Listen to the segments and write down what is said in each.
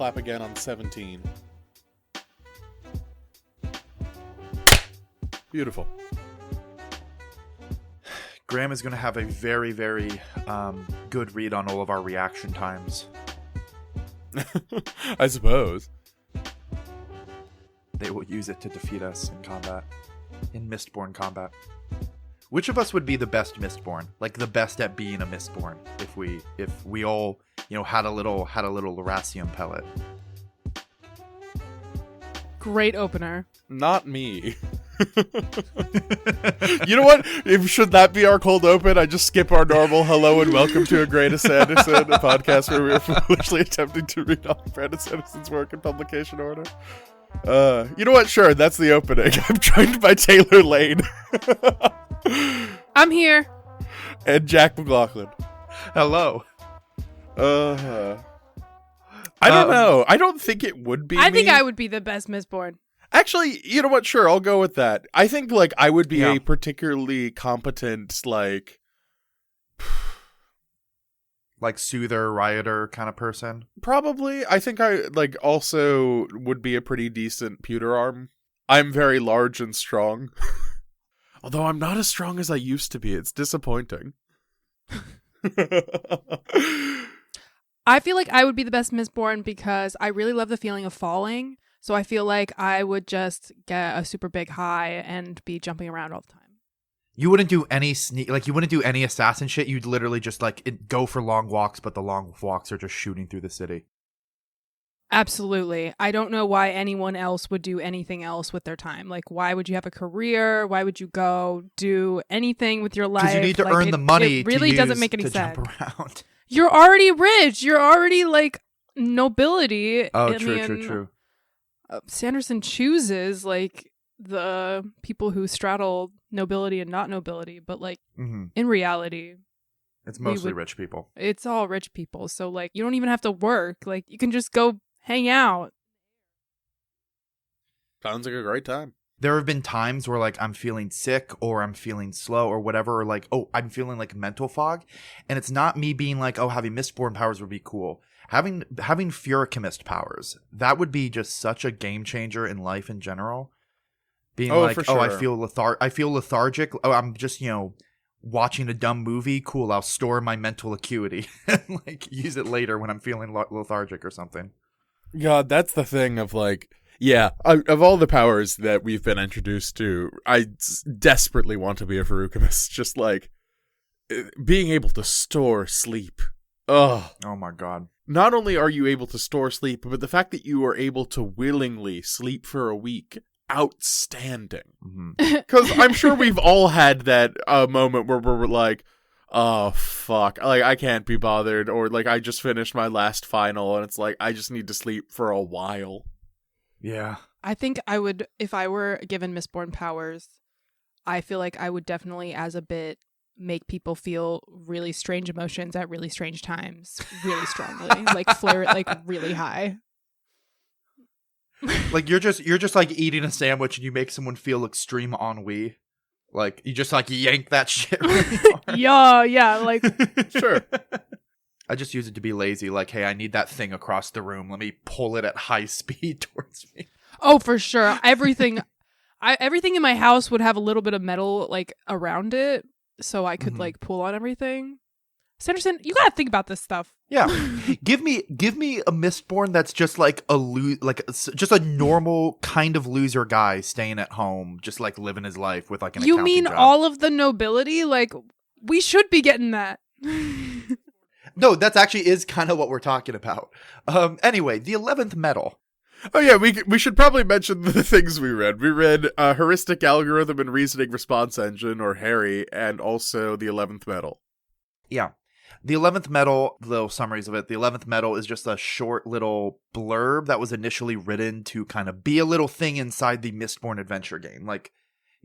clap again on 17. Beautiful. Graham is going to have a very, very good read on all of our reaction times. I suppose. They will use it to defeat us in combat. In Mistborn combat. Which of us would be the best Mistborn? Like the best at being a Mistborn if we all, had a little Laracium pellet. Great opener. Not me. You know what? Should that be our cold open? I just skip our normal hello and welcome to A Greatest Sanderson, a podcast where we are foolishly attempting to read all of Brandon Sanderson's work in publication order. You know what? Sure, that's the opening. I'm joined by Taylor Lane. I'm here. And Jack McLaughlin. Hello. I don't know. I don't think it would be I think I would be the best Mistborn. Actually, you know what? Sure, I'll go with that. I think, I would be a particularly competent, soother, rioter kind of person. Probably. I think I, also would be a pretty decent pewter arm. I'm very large and strong. Although I'm not as strong as I used to be. It's disappointing. I feel like I would be the best Mistborn because I really love the feeling of falling. So I feel like I would just get a super big high and be jumping around all the time. You wouldn't do any you wouldn't do any assassin shit. You'd literally just go for long walks, but the long walks are just shooting through the city. Absolutely. I don't know why anyone else would do anything else with their time. Why would you have a career? Why would you go do anything with your life? Because you need to earn the money. It really to doesn't make any to sense. Jump around. You're already rich. You're already nobility. Oh, true. Sanderson chooses the people who straddle nobility and not nobility, but in reality, it's mostly rich people. It's all rich people. So you don't even have to work. You can just go hang out. Sounds like a great time. There have been times where I'm feeling sick or I'm feeling slow or whatever, or I'm feeling mental fog, and it's not me being having Mistborn powers would be cool. Having Furicomist powers, that would be just such a game changer in life in general. Being for sure. I feel lethargic. Oh, I'm just, watching a dumb movie. Cool, I'll store my mental acuity and use it later when I'm feeling lethargic or something. God, that's the thing of of all the powers that we've been introduced to, I desperately want to be a Furicomist. Just being able to store sleep. Ugh. Oh my god. Not only are you able to store sleep, but the fact that you are able to willingly sleep for a week, outstanding. Because I'm sure we've all had that moment where we're oh, fuck. I can't be bothered. Or I just finished my last final and it's I just need to sleep for a while. Yeah. I think I would, if I were given Mistborn powers, I feel like I would definitely, as a bit, make people feel really strange emotions at really strange times really strongly. Flare it really high. You're just eating a sandwich and you make someone feel extreme ennui. You just yank that shit really hard. Yeah, Sure. I just use it to be lazy. Hey, I need that thing across the room. Let me pull it at high speed towards me. Oh, for sure. Everything in my house would have a little bit of metal around it, so I could pull on everything. Sanderson, you gotta think about this stuff. Yeah, give me a Mistborn that's just just a normal kind of loser guy staying at home, just living his life with an You accounting mean job. all of the nobility? We should be getting that. No, that's actually is kind of what we're talking about. Anyway, the 11th Metal. Oh yeah, we should probably mention the things we read. We read Heuristic Algorithm and Reasoning Response Engine, or HARRE, and also the 11th Metal. Yeah. The 11th Metal, little summaries of it, the 11th Metal is just a short little blurb that was initially written to kind of be a little thing inside the Mistborn adventure game.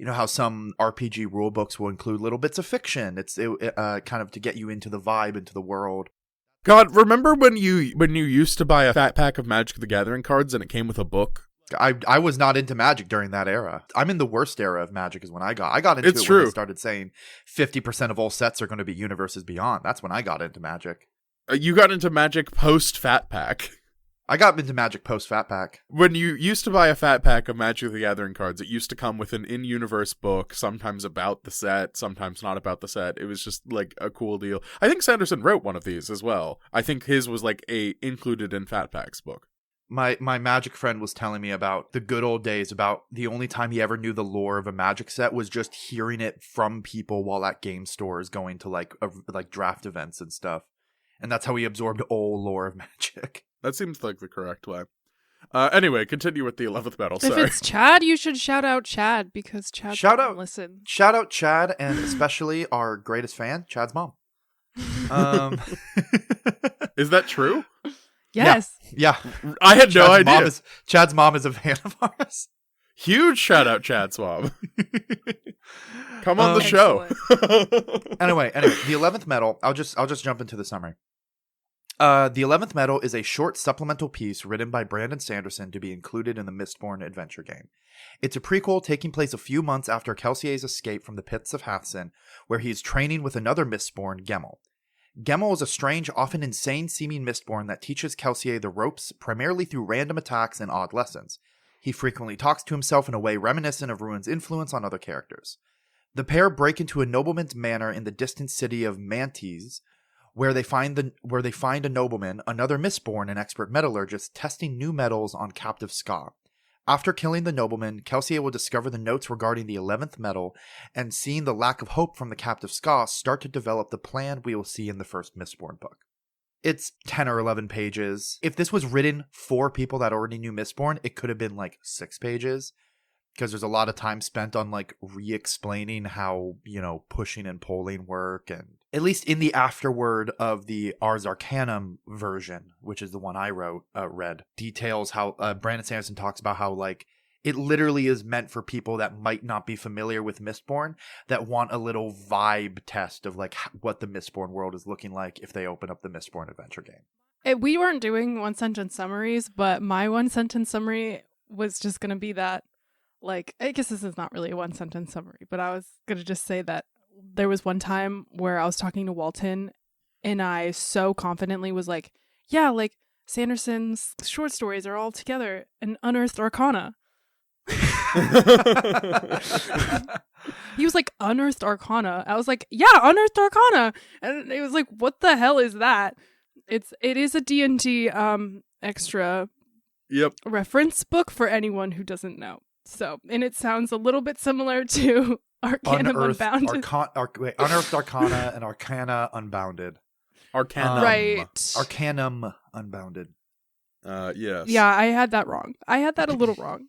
How some RPG rulebooks will include little bits of fiction. It's kind of to get you into the vibe, into the world. God, remember when you used to buy a fat pack of Magic the Gathering cards and it came with a book? I was not into Magic during that era. I'm in the worst era of Magic is when I got into it's it true. When they started saying 50% of all sets are going to be Universes Beyond. That's when I got into Magic. You got into Magic post Fat Pack. I got into Magic post Fat Pack. When you used to buy a fat pack of Magic the Gathering cards, it used to come with an in-universe book, sometimes about the set, sometimes not about the set. It was just like a cool deal. I think Sanderson wrote one of these as well. I think his was like a included in Fat Packs book. My Magic friend was telling me about the good old days, about the only time he ever knew the lore of a Magic set was just hearing it from people while at game stores going to like draft events and stuff. And that's how he absorbed all lore of Magic. That seems like the correct way. Anyway, continue with the 11th Metal. Sorry. If it's Chad, you should shout out Chad because Chad listen. Shout out Chad, and especially our greatest fan, Chad's mom. Is that true? Yes. Yeah. I had no idea. Chad's mom is a fan of ours. Huge shout out, Chad's mom. Come on the show. Anyway, the 11th Metal, I'll just jump into the summary. The 11th Metal is a short supplemental piece written by Brandon Sanderson to be included in the Mistborn adventure game. It's a prequel taking place a few months after Kelsier's escape from the pits of Hathsin, where he is training with another Mistborn, Gemmel. Gemmel is a strange, often insane-seeming Mistborn that teaches Kelsier the ropes primarily through random attacks and odd lessons. He frequently talks to himself in a way reminiscent of Ruin's influence on other characters. The pair break into a nobleman's manor in the distant city of Mantes, where they find a nobleman, another Mistborn, an expert metallurgist, testing new metals on captive ska. After killing the nobleman, Kelsier will discover the notes regarding the 11th Metal, and seeing the lack of hope from the captive ska, start to develop the plan we will see in the first Mistborn book. It's 10 or 11 pages. If this was written for people that already knew Mistborn, it could have been like 6 pages. Because there's a lot of time spent on like re-explaining how, pushing and pulling work. And at least in the afterword of the Ars Arcanum version, which is the one I read, details how Brandon Sanderson talks about how like it literally is meant for people that might not be familiar with Mistborn, that want a little vibe test of like what the Mistborn world is looking like if they open up the Mistborn adventure game. We weren't doing 1-sentence summaries, but my 1-sentence summary was just going to be that. Like, I guess this is not really a 1-sentence summary, but I was going to just say that there was one time where I was talking to Walton and I so confidently was like, yeah, like Sanderson's short stories are all together in Unearthed Arcana. He was like, Unearthed Arcana. I was like, yeah, Unearthed Arcana. And it was like, what the hell is that? It is a D&D extra reference book for anyone who doesn't know. So, and it sounds a little bit similar to Arcanum Unbounded. Unearthed Arcana and Arcana Unbounded. Arcanum. Right. Arcanum Unbounded. Yes. Yeah, I had that wrong. I had that a little wrong.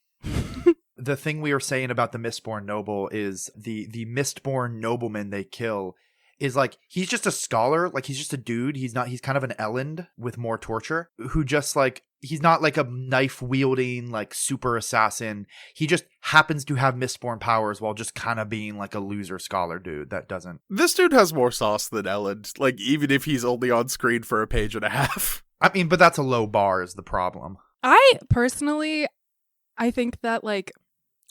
The thing we were saying about the Mistborn noble is the Mistborn nobleman they kill is like, he's just a scholar, like he's just a dude. He's kind of an Elend with more torture, who just like, he's not like a knife wielding like super assassin. He just happens to have Mistborn powers while just kind of being like a loser scholar dude that doesn't. This dude has more sauce than Elend, like even if he's only on screen for a page and a half. I mean, but that's a low bar is the problem. I think that like,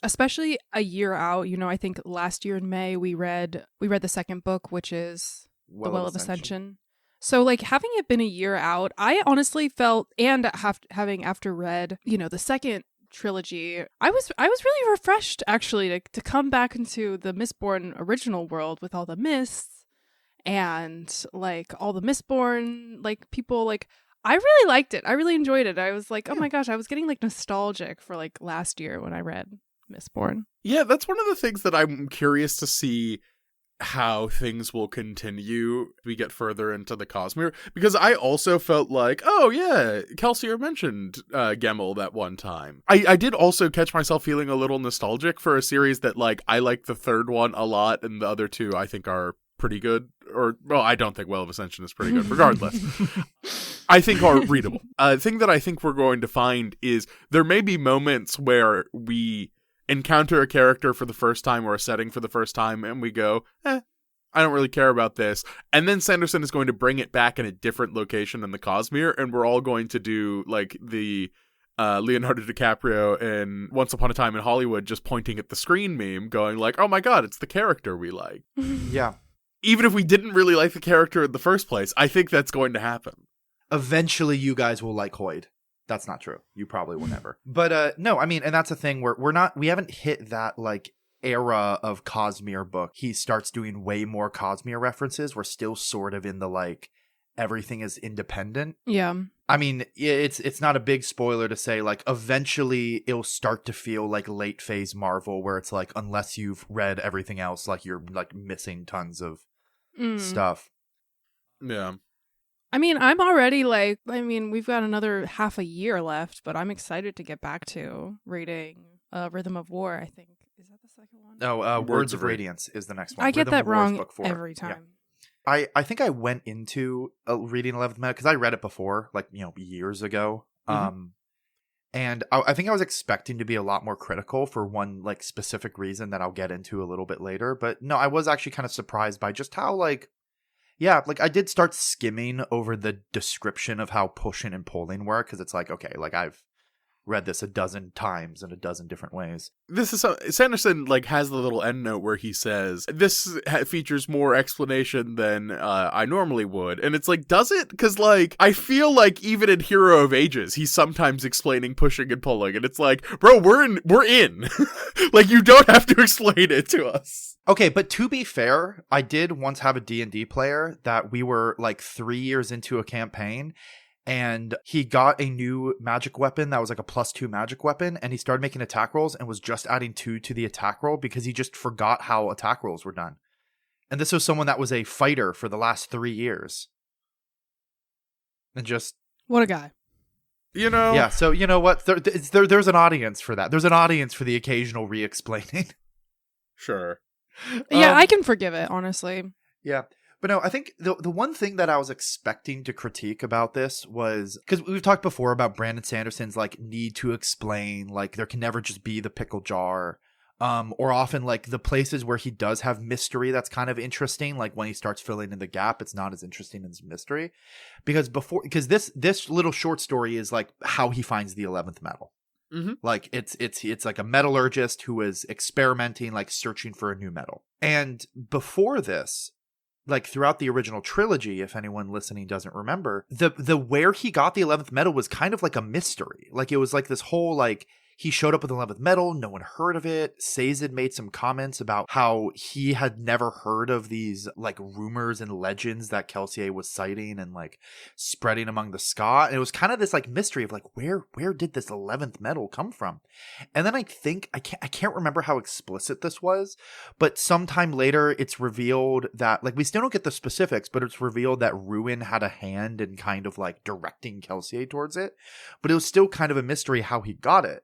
especially a year out, I think last year in May we read the second book, which is The Well of Ascension. So like having it been a year out, I honestly felt, and having after read, the second trilogy, I was really refreshed actually to come back into the Mistborn original world with all the mists and like all the Mistborn like people. Like I really liked it. I really enjoyed it. I was like, oh my gosh, I was getting like nostalgic for like last year when I read Mistborn. Yeah, that's one of the things that I'm curious to see how things will continue as we get further into the Cosmere, because I also felt like, oh yeah, Kelsier mentioned Gemmel that one time. I did also catch myself feeling a little nostalgic for a series that like I like the third one a lot and the other two I think are pretty good, or well, I don't think Well of Ascension is pretty good regardless. I think are readable. Thing that I think we're going to find is there may be moments where we encounter a character for the first time or a setting for the first time and we go, I don't really care about this. And then Sanderson is going to bring it back in a different location in the Cosmere, and we're all going to do like the Leonardo DiCaprio in Once Upon a Time in Hollywood just pointing at the screen meme going like, oh my god, it's the character we like. Yeah. Even if we didn't really like the character in the first place, I think that's going to happen. Eventually you guys will like Hoyd. That's not true. You probably will never. But no, I mean, and that's a thing where we haven't hit that like era of Cosmere book. He starts doing way more Cosmere references. We're still sort of in the like everything is independent. Yeah. I mean, it's not a big spoiler to say like eventually it'll start to feel like late phase Marvel where it's like unless you've read everything else, like you're like missing tons of stuff. Yeah. I mean, I'm already like, we've got another half a year left, but I'm excited to get back to reading Rhythm of War, I think. Is that the second one? No, Words of Radiance is the next one. I get Rhythm that of War is wrong book 4. every time. Yeah. I think I went into reading 11th Metal because I read it before, like, years ago. And I think I was expecting to be a lot more critical for one, like, specific reason that I'll get into a little bit later. But no, I was actually kind of surprised by just how, like, yeah, like, I did start skimming over the description of how pushing and pulling work because it's like, okay, like, I've read this a dozen times in a dozen different ways. This is Sanderson like has the little endnote where he says this features more explanation than I normally would, and it's like, does it? Because like I feel like even in Hero of Ages, he's sometimes explaining pushing and pulling, and it's like, bro, we're in. Like you don't have to explain it to us. Okay, but to be fair, I did once have a D&D player that we were like 3 years into a campaign. And he got a new magic weapon that was like a +2 magic weapon. And he started making attack rolls and was just adding 2 to the attack roll because he just forgot how attack rolls were done. And this was someone that was a fighter for the last 3 years. And just... What a guy. Yeah, so you know what? There's an audience for that. There's an audience for the occasional re-explaining. Sure. Yeah, I can forgive it, honestly. Yeah. But no, I think the one thing that I was expecting to critique about this was, because we've talked before about Brandon Sanderson's like need to explain, like there can never just be the pickle jar, or often like the places where he does have mystery that's kind of interesting, like when he starts filling in the gap, it's not as interesting as mystery, because this little short story is like how he finds the 11th metal. Mm-hmm. Like it's like a metallurgist who is experimenting, like searching for a new metal, and before this. Like throughout the original trilogy, if anyone listening doesn't remember, the where he got the 11th metal was kind of like a mystery. Like it was like this whole like he showed up with the 11th metal, no one heard of it. Sazed made some comments about how he had never heard of these like rumors and legends that Kelsier was citing and like spreading among the ska. And it was kind of this like mystery of like where did this 11th metal come from? And then I think I can't remember how explicit this was, but sometime later it's revealed that like we still don't get the specifics, but it's revealed that Ruin had a hand in kind of like directing Kelsier towards it. But it was still kind of a mystery how he got it.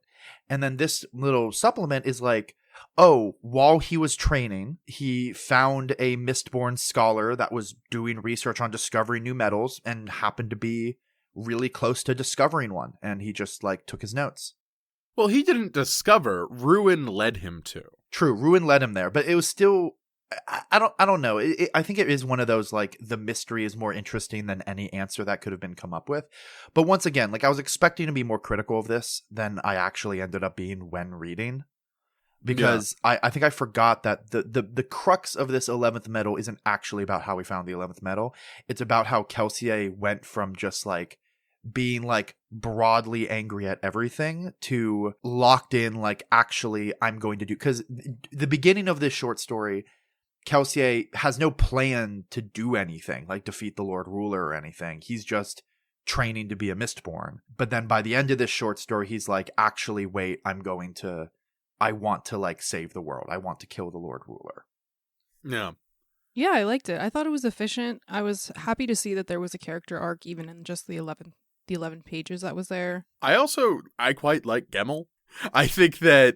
And then this little supplement is like, oh, while he was training, he found a Mistborn scholar that was doing research on discovering new metals and happened to be really close to discovering one. And he just like took his notes. Well, he didn't discover. Ruin led him to. True. Ruin led him there, but it was still... I don't know. I think it is one of those, like, the mystery is more interesting than any answer that could have been come up with. But once again, like, I was expecting to be more critical of this than I actually ended up being when reading. Because I think I forgot that the crux of this 11th metal isn't actually about how we found the 11th metal. It's about how Kelsier went from just, like, being, like, broadly angry at everything to locked in, like, actually, I'm going to do... Because the beginning of this short story... Kelsier has no plan to do anything, like defeat the Lord Ruler or anything. He's just training to be a Mistborn. But then by the end of this short story, he's like, actually, wait, I want to like save the world. I want to kill the Lord Ruler. Yeah. Yeah, I liked it. I thought it was efficient. I was happy to see that there was a character arc even in just the 11 pages that was there. I quite like Gemmel. I think that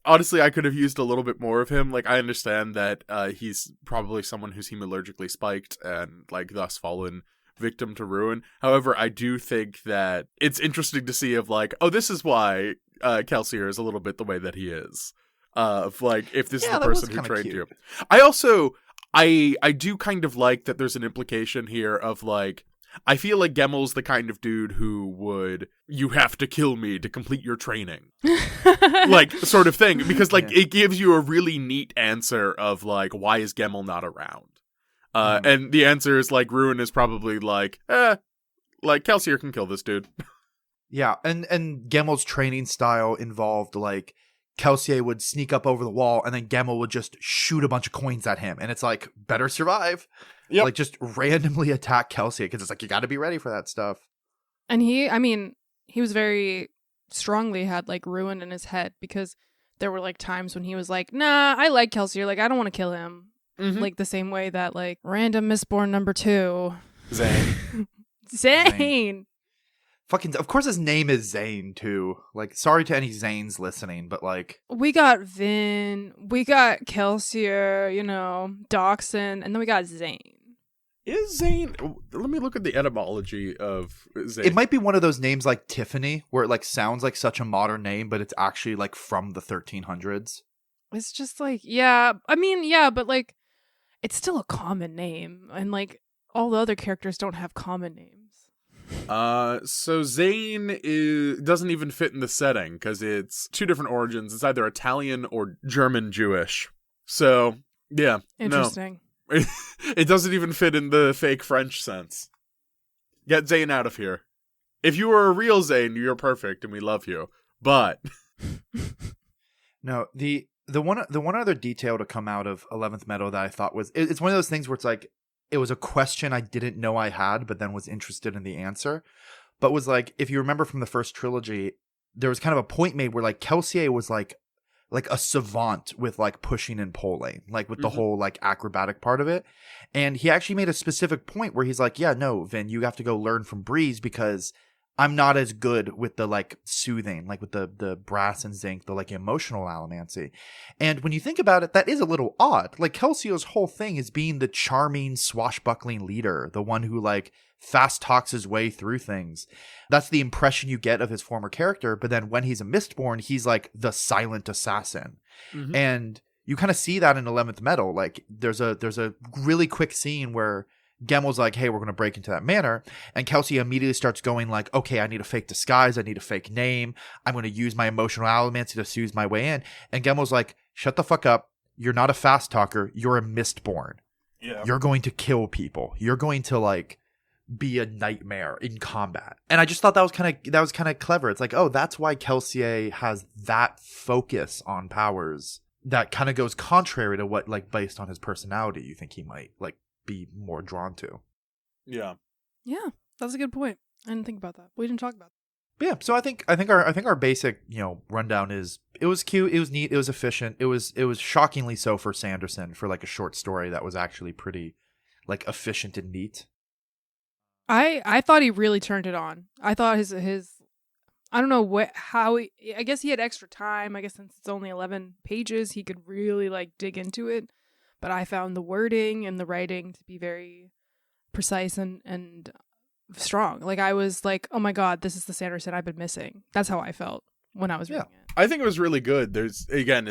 honestly, I could have used a little bit more of him. Like, I understand that he's probably someone who's hemologically spiked and like thus fallen victim to Ruin. However, I do think that it's interesting to see of like, oh, this is why Kelsier is a little bit the way that he is. Of like, if this is the person who trained you. I do kind of like that there's an implication here of like, I feel like Gemmel's the kind of dude who would, you have to kill me to complete your training. Like, sort of thing. Because, like, it gives you a really neat answer of, like, why is Gemmel not around? And the answer is, like, Ruin is probably like, Like, Kelsier can kill this dude. Yeah, and Gemel's training style involved, like, Kelsier would sneak up over the wall, and then Gemel would just shoot a bunch of coins at him, and it's like, better survive. Yep. Like, just randomly attack Kelsier, because it's like, you got to be ready for that stuff. And he was very strongly had, like, ruin in his head, because there were, like, times when he was like, nah, I like Kelsier, like, I don't want to kill him. Mm-hmm. Like, the same way that, like, random Mistborn number 2. Zane. Fucking, of course his name is Zane, too. Like, sorry to any Zanes listening, but, like... We got Vin, we got Kelsier, Dachshund, and then we got Zane. Is Zane... Let me look at the etymology of Zane. It might be one of those names like Tiffany, where it, like, sounds like such a modern name, but it's actually, like, from the 1300s. It's just, like, yeah, but, like, it's still a common name, and, like, all the other characters don't have common names. So Zane doesn't even fit in the setting, because it's two different origins. It's either Italian or German Jewish. So, yeah. Interesting. No. It doesn't even fit in the fake French sense. Get Zane out of here. If you were a real Zane, you're perfect, and we love you. But... No, the one other detail to come out of 11th Metal that I thought was... It's one of those things where it's like, it was a question I didn't know I had, but then was interested in the answer. But was like, if you remember from the first trilogy, there was kind of a point made where, like, Kelsier was like a savant with, like, pushing and pulling, like, with the whole, like, acrobatic part of it. And he actually made a specific point where he's like, yeah, no, Vin, you have to go learn from Breeze, because I'm not as good with the, like, soothing, like with the brass and zinc, the, like, emotional allomancy. And when you think about it, that is a little odd. Like, Kelsier's whole thing is being the charming, swashbuckling leader, the one who, like, fast talks his way through things. That's the impression you get of his former character. But then when he's a Mistborn, he's, like, the silent assassin. Mm-hmm. And you kind of see that in 11th Metal. Like, there's a really quick scene where Gemel's like, hey, we're going to break into that manor. And Kelsier immediately starts going like, okay, I need a fake disguise. I need a fake name. I'm going to use my emotional allomancy to soothe my way in. And Gemel's like, shut the fuck up. You're not a fast talker. You're a Mistborn. Yeah. You're going to kill people. You're going to, like, be a nightmare in combat. And I just thought that was kind of clever. It's like, oh, that's why Kelsier has that focus on powers that kind of goes contrary to what, like, based on his personality, you think he might, like, be more drawn to. Yeah. Yeah, that's a good point. I didn't think about that. We didn't talk about that. Yeah, so I think our basic, rundown is, it was cute, it was neat, it was efficient, it was shockingly so for Sanderson, for, like, a short story that was actually pretty, like, efficient and neat. I thought he really turned it on. I thought his I don't know I guess he had extra time. I guess since it's only 11 pages, he could really, like, dig into it. But I found the wording and the writing to be very precise and strong. Like, I was like, oh my God, this is the Sanderson I've been missing. That's how I felt when I was reading it. I think it was really good. It's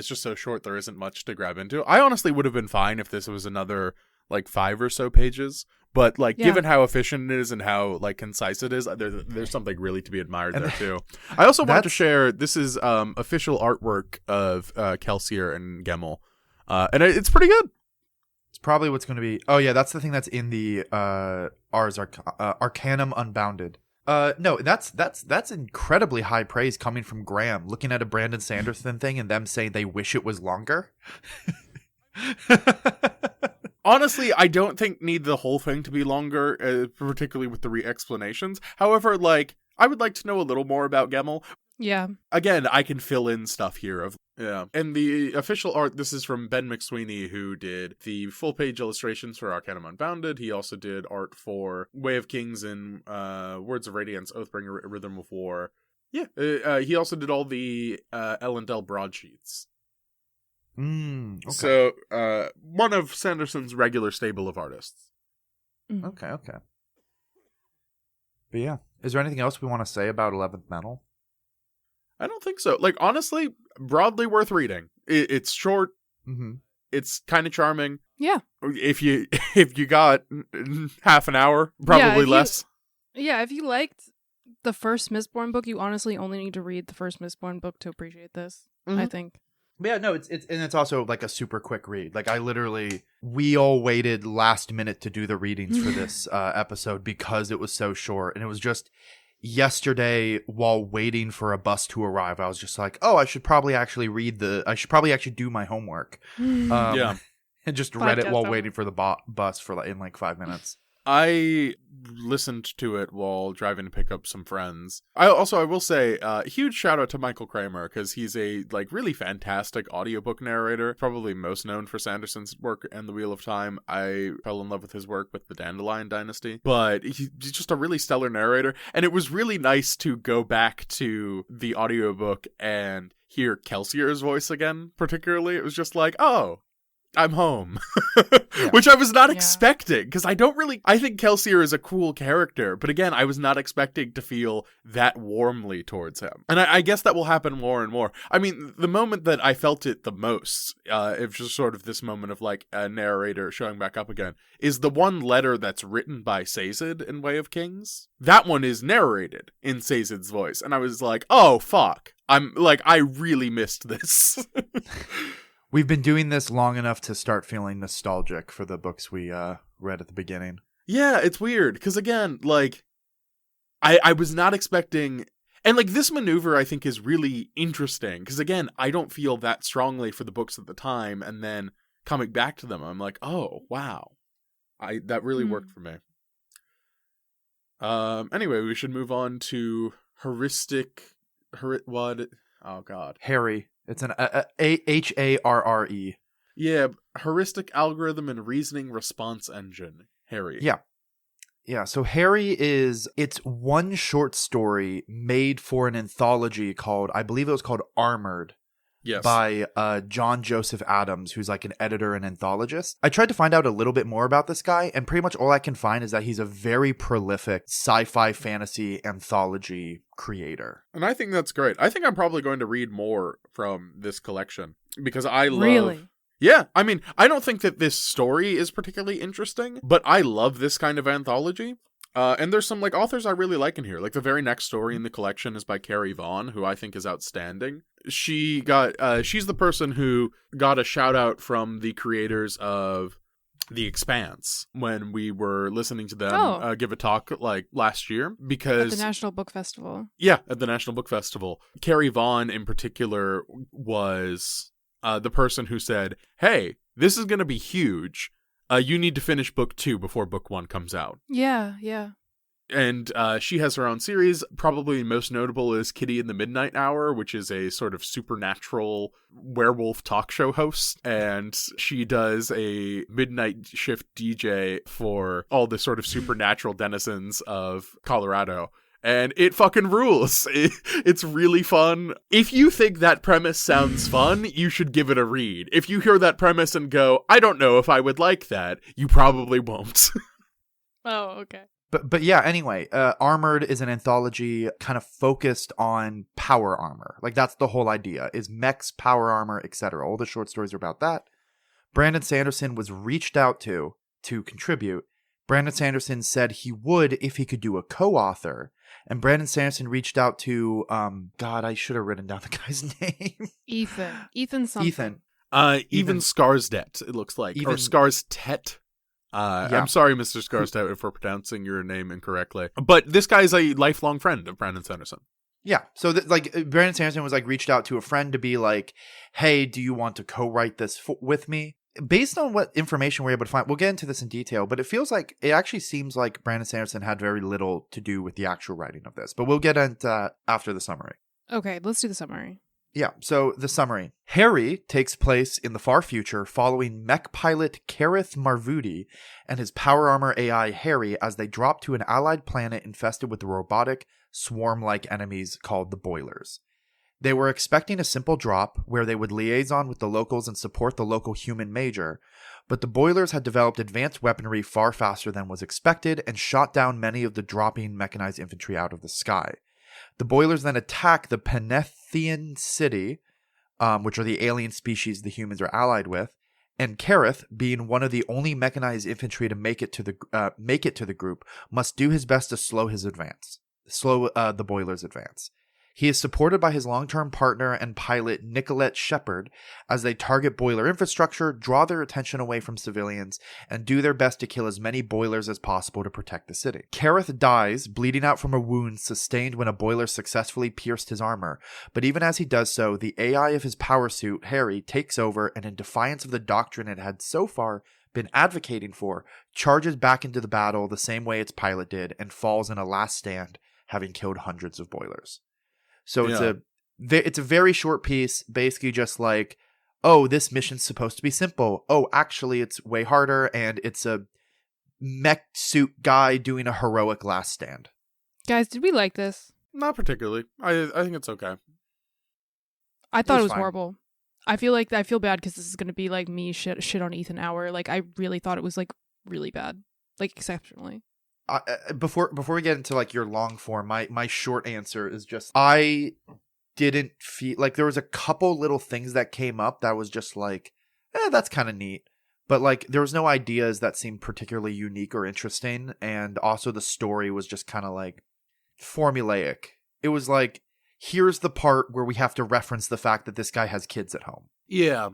just so short, there isn't much to grab into. I honestly would have been fine if this was another, like, 5 or so pages. But, like, given how efficient it is and how, like, concise it is, there's something really to be admired there, too. I also wanted to share, this is official artwork of Kelsier and Gemel. And it's pretty good. It's probably what's going to be... Oh, yeah, that's the thing that's in the Ars Arcanum Unbounded. No, that's incredibly high praise coming from Graham, looking at a Brandon Sanderson thing and them saying they wish it was longer. Honestly, I don't need the whole thing to be longer, particularly with the re-explanations. However, like, I would like to know a little more about Gemel. Yeah. Again, I can fill in stuff here. And the official art, this is from Ben McSweeney, who did the full-page illustrations for Arcanum Unbounded. He also did art for Way of Kings and Words of Radiance, Oathbringer, Rhythm of War. Yeah, he also did all the Elendel broadsheets. Okay. So, one of Sanderson's regular stable of artists. Okay. But yeah, is there anything else we want to say about 11th Metal? I don't think so. Like, honestly, broadly worth reading. It's short. Mm-hmm. It's kind of charming. Yeah. If you got half an hour, probably less. Yeah, if you liked the first Mistborn book, you honestly only need to read the first Mistborn book to appreciate this, I think. But yeah, no, it's also like a super quick read. Like we all waited last minute to do the readings for this episode because it was so short, and it was just yesterday while waiting for a bus to arrive. I was just like, oh, I should probably actually do my homework. Yeah. And just read it while Podcast waiting for the bus for in like 5 minutes. I listened to it while driving to pick up some friends. I will say a huge shout out to Michael Kramer, because he's a like really fantastic audiobook narrator, probably most known for Sanderson's work and The Wheel of Time. I fell in love with his work with the Dandelion Dynasty, but he's just a really stellar narrator, and it was really nice to go back to the audiobook and hear Kelsier's voice again. Particularly, it was just like, oh, I'm home. Yeah. Which I was not expecting, because I think Kelsier is a cool character, but again, I was not expecting to feel that warmly towards him. And I guess that will happen more and more. I mean, the moment that I felt it the most, it's just sort of this moment of like a narrator showing back up again, is the one letter that's written by Sazed in Way of Kings. That one is narrated in Sazed's voice, and I was like, oh, fuck. I really missed this. We've been doing this long enough to start feeling nostalgic for the books we read at the beginning. Yeah, it's weird, because again, like, I was not expecting, and like this maneuver I think is really interesting, because again, I don't feel that strongly for the books at the time, and then coming back to them, I'm like, oh, wow. That really worked for me. Anyway, we should move on to heuristic, what? Oh, God. HARRE. It's an HARRE. Yeah, heuristic algorithm and reasoning response engine. HARRE. Yeah, so HARRE it's one short story made for an anthology called, I believe it was called Armored. Yes. By John Joseph Adams, who's like an editor and anthologist. I tried to find out a little bit more about this guy, and pretty much all I can find is that he's a very prolific sci-fi fantasy anthology creator. And I think that's great. I think I'm probably going to read more from this collection, because I love... Really? Yeah, I mean, I don't think that this story is particularly interesting, but I love this kind of anthology. And there's some like authors I really like in here. Like the very next story in the collection is by Carrie Vaughn, who I think is outstanding. She's the person who got a shout out from the creators of The Expanse when we were listening to them give a talk like last year, because at the National Book Festival. Yeah, at the National Book Festival. Carrie Vaughn in particular was the person who said, "Hey, this is going to be huge. You need to finish book 2 before book 1 comes out." Yeah. And she has her own series. Probably most notable is Kitty in the Midnight Hour, which is a sort of supernatural werewolf talk show host. And she does a midnight shift DJ for all the sort of supernatural denizens of Colorado. And it fucking rules. It's really fun. If you think that premise sounds fun, you should give it a read. If you hear that premise and go, I don't know if I would like that, you probably won't. Oh, okay. But yeah, anyway, Armored is an anthology kind of focused on power armor. Like that's the whole idea, is mechs, power armor, etc. All the short stories are about that. Brandon Sanderson was reached out to contribute. Brandon Sanderson said he would if he could do a co-author. And Brandon Sanderson reached out to, God, I should have written down the guy's name. Ethan something. Even Skarsdet, it looks like. Or Skarstet. Yeah. I'm sorry, Mr. Skarsdet, for pronouncing your name incorrectly. But this guy's a lifelong friend of Brandon Sanderson. Yeah. So Brandon Sanderson was like reached out to a friend to be like, hey, do you want to co-write this with me? Based on what information we're able to find, we'll get into this in detail, but it actually seems like Brandon Sanderson had very little to do with the actual writing of this. But we'll get into after the summary. Okay, let's do the summary. Yeah, so the summary. HARRE takes place in the far future following mech pilot Kareth Marvudi and his power armor AI HARRE as they drop to an allied planet infested with robotic, swarm-like enemies called the Boilers. They were expecting a simple drop where they would liaison with the locals and support the local human major, but the Boilers had developed advanced weaponry far faster than was expected and shot down many of the dropping mechanized infantry out of the sky. The Boilers then attack the Penethian city, which are the alien species the humans are allied with, and Kareth, being one of the only mechanized infantry to make it to the group, must do his best to slow the Boilers' advance. He is supported by his long-term partner and pilot Nicolette Shepard as they target boiler infrastructure, draw their attention away from civilians, and do their best to kill as many boilers as possible to protect the city. Kareth dies, bleeding out from a wound sustained when a boiler successfully pierced his armor, but even as he does so, the AI of his power suit, HARRE, takes over and in defiance of the doctrine it had so far been advocating for, charges back into the battle the same way its pilot did and falls in a last stand, having killed hundreds of boilers. So it's a very short piece, basically just like, oh, this mission's supposed to be simple. Oh, actually, it's way harder, and it's a mech suit guy doing a heroic last stand. Guys, did we like this? Not particularly. I think it's okay. I thought it was fine. horrible. I feel bad because this is going to be like me shit on Ethan Hour. Like, I really thought it was like really bad, like exceptionally. Before we get into like your long form, my short answer is just I didn't feel like there was a couple little things that came up that was just like, that's kind of neat. But like there was no ideas that seemed particularly unique or interesting, and also the story was just kind of like formulaic. It was like, here's the part where we have to reference the fact that this guy has kids at home. Yeah.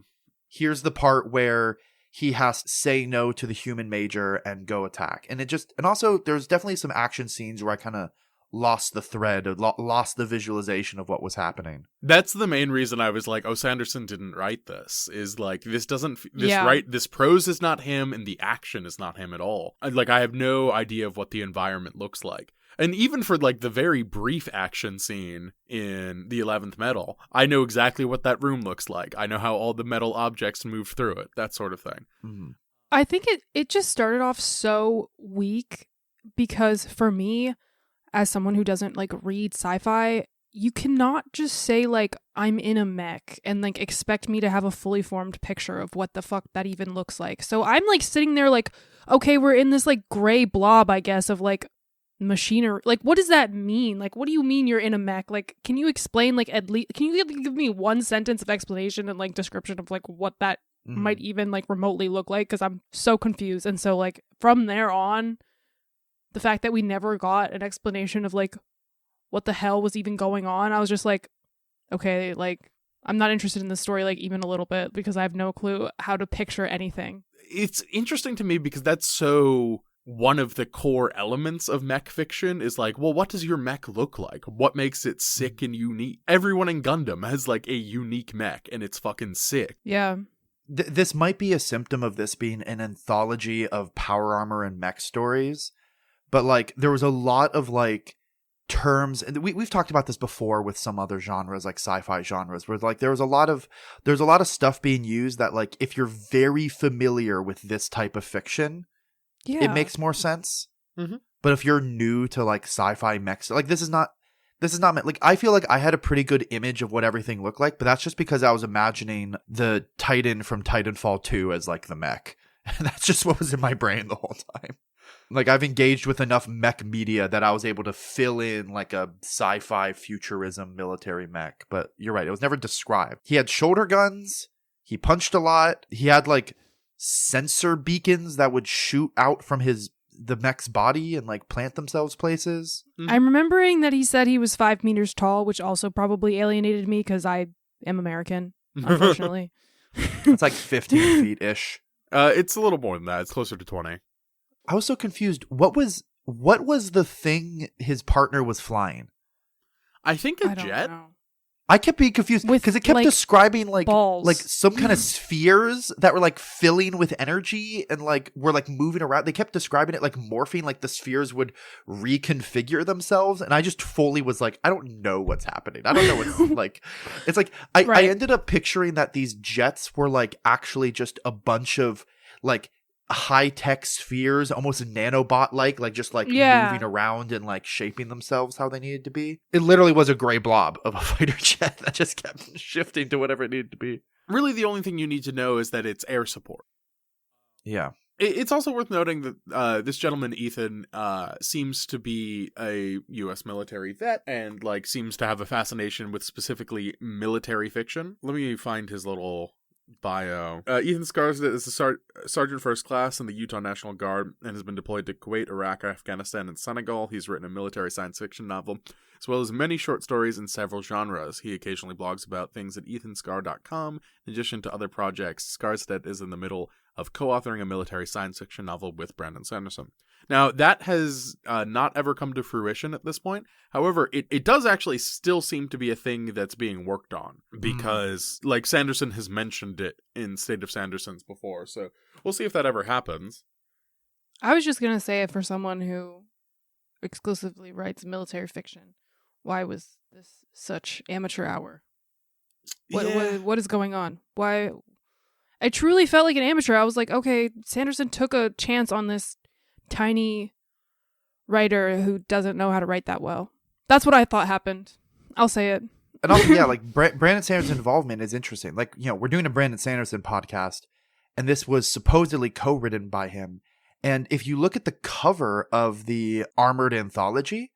Here's the part where he has to say no to the human major and go attack. And also there's definitely some action scenes where I kind of lost the thread, lost the visualization of what was happening. That's the main reason I was like, oh, Sanderson didn't write this. Is like, this prose is not him and the action is not him at all. Like, I have no idea of what the environment looks like. And even for, like, the very brief action scene in the 11th Metal, I know exactly what that room looks like. I know how all the metal objects move through it, that sort of thing. Mm-hmm. I think it just started off so weak because for me, as someone who doesn't, like, read sci-fi, you cannot just say, like, I'm in a mech and, like, expect me to have a fully formed picture of what the fuck that even looks like. So I'm, like, sitting there, like, okay, we're in this, like, gray blob, I guess, of, like, machinery. Like, what does that mean? Like, what do you mean you're in a mech? Like, can you explain, like, at least can you give me one sentence of explanation and like description of like what that might even like remotely look like? Because I'm so confused. And so like from there on, the fact that we never got an explanation of like what the hell was even going on, I was just like, okay, like I'm not interested in this story like even a little bit because I have no clue how to picture anything. It's interesting to me because that's so one of the core elements of mech fiction is like, well, what does your mech look like? What makes it sick and unique? Everyone in Gundam has like a unique mech and it's fucking sick. Yeah. This might be a symptom of this being an anthology of power armor and mech stories, but like there was a lot of like terms, and we've talked about this before with some other genres like sci-fi genres, where like there's a lot of stuff being used that like if you're very familiar with this type of fiction, it makes more sense. Mm-hmm. But if you're new to like sci-fi mechs, like this is not meant, like I feel like I had a pretty good image of what everything looked like, but that's just because I was imagining the Titan from Titanfall 2 as like the mech. And that's just what was in my brain the whole time. Like I've engaged with enough mech media that I was able to fill in like a sci-fi futurism military mech. But you're right, it was never described. He had shoulder guns. He punched a lot. He had like sensor beacons that would shoot out from the mech's body and like plant themselves places. I'm remembering that he said he was 5 meters tall, which also probably alienated me because I am American, unfortunately. It's like 15 feet ish. It's a little more than that. It's closer to 20. I was so confused. What was the thing his partner was flying? I think a jet. Know. I kept being confused because it kept like, describing like balls. Like some kind of spheres that were like filling with energy and like were like moving around. They kept describing it like morphing, like the spheres would reconfigure themselves, and I just fully was like, I don't know what's happening. I don't know what's like. It's like I ended up picturing that these jets were like actually just a bunch of like high-tech spheres, almost nanobot like just like moving around and like shaping themselves how they needed to be. It literally was a gray blob of a fighter jet that just kept shifting to whatever it needed to be. Really, the only thing you need to know is that it's air support. Yeah. It's also worth noting that this gentleman, Ethan, seems to be a U.S. military vet and like seems to have a fascination with specifically military fiction. Let me find his little bio. Ethan Scarsdale is a Sergeant First Class in the Utah National Guard and has been deployed to Kuwait, Iraq, Afghanistan, and Senegal. He's written a military science fiction novel, as well as many short stories in several genres. He occasionally blogs about things at ethanscar.com. In addition to other projects, Scarsdale is in the middle of co-authoring a military science fiction novel with Brandon Sanderson. Now, that has not ever come to fruition at this point. However, it does actually still seem to be a thing that's being worked on because, like, Sanderson has mentioned it in State of Sanderson's before. So we'll see if that ever happens. I was just going to say it for someone who exclusively writes military fiction. Why was this such amateur hour? What is going on? Why? I truly felt like an amateur. I was like, okay, Sanderson took a chance on this tiny writer who doesn't know how to write that well. That's what I thought happened. I'll say it. And also, yeah, like Brandon Sanderson's involvement is interesting. Like, you know, we're doing a Brandon Sanderson podcast, and this was supposedly co-written by him. And if you look at the cover of the Armored Anthology,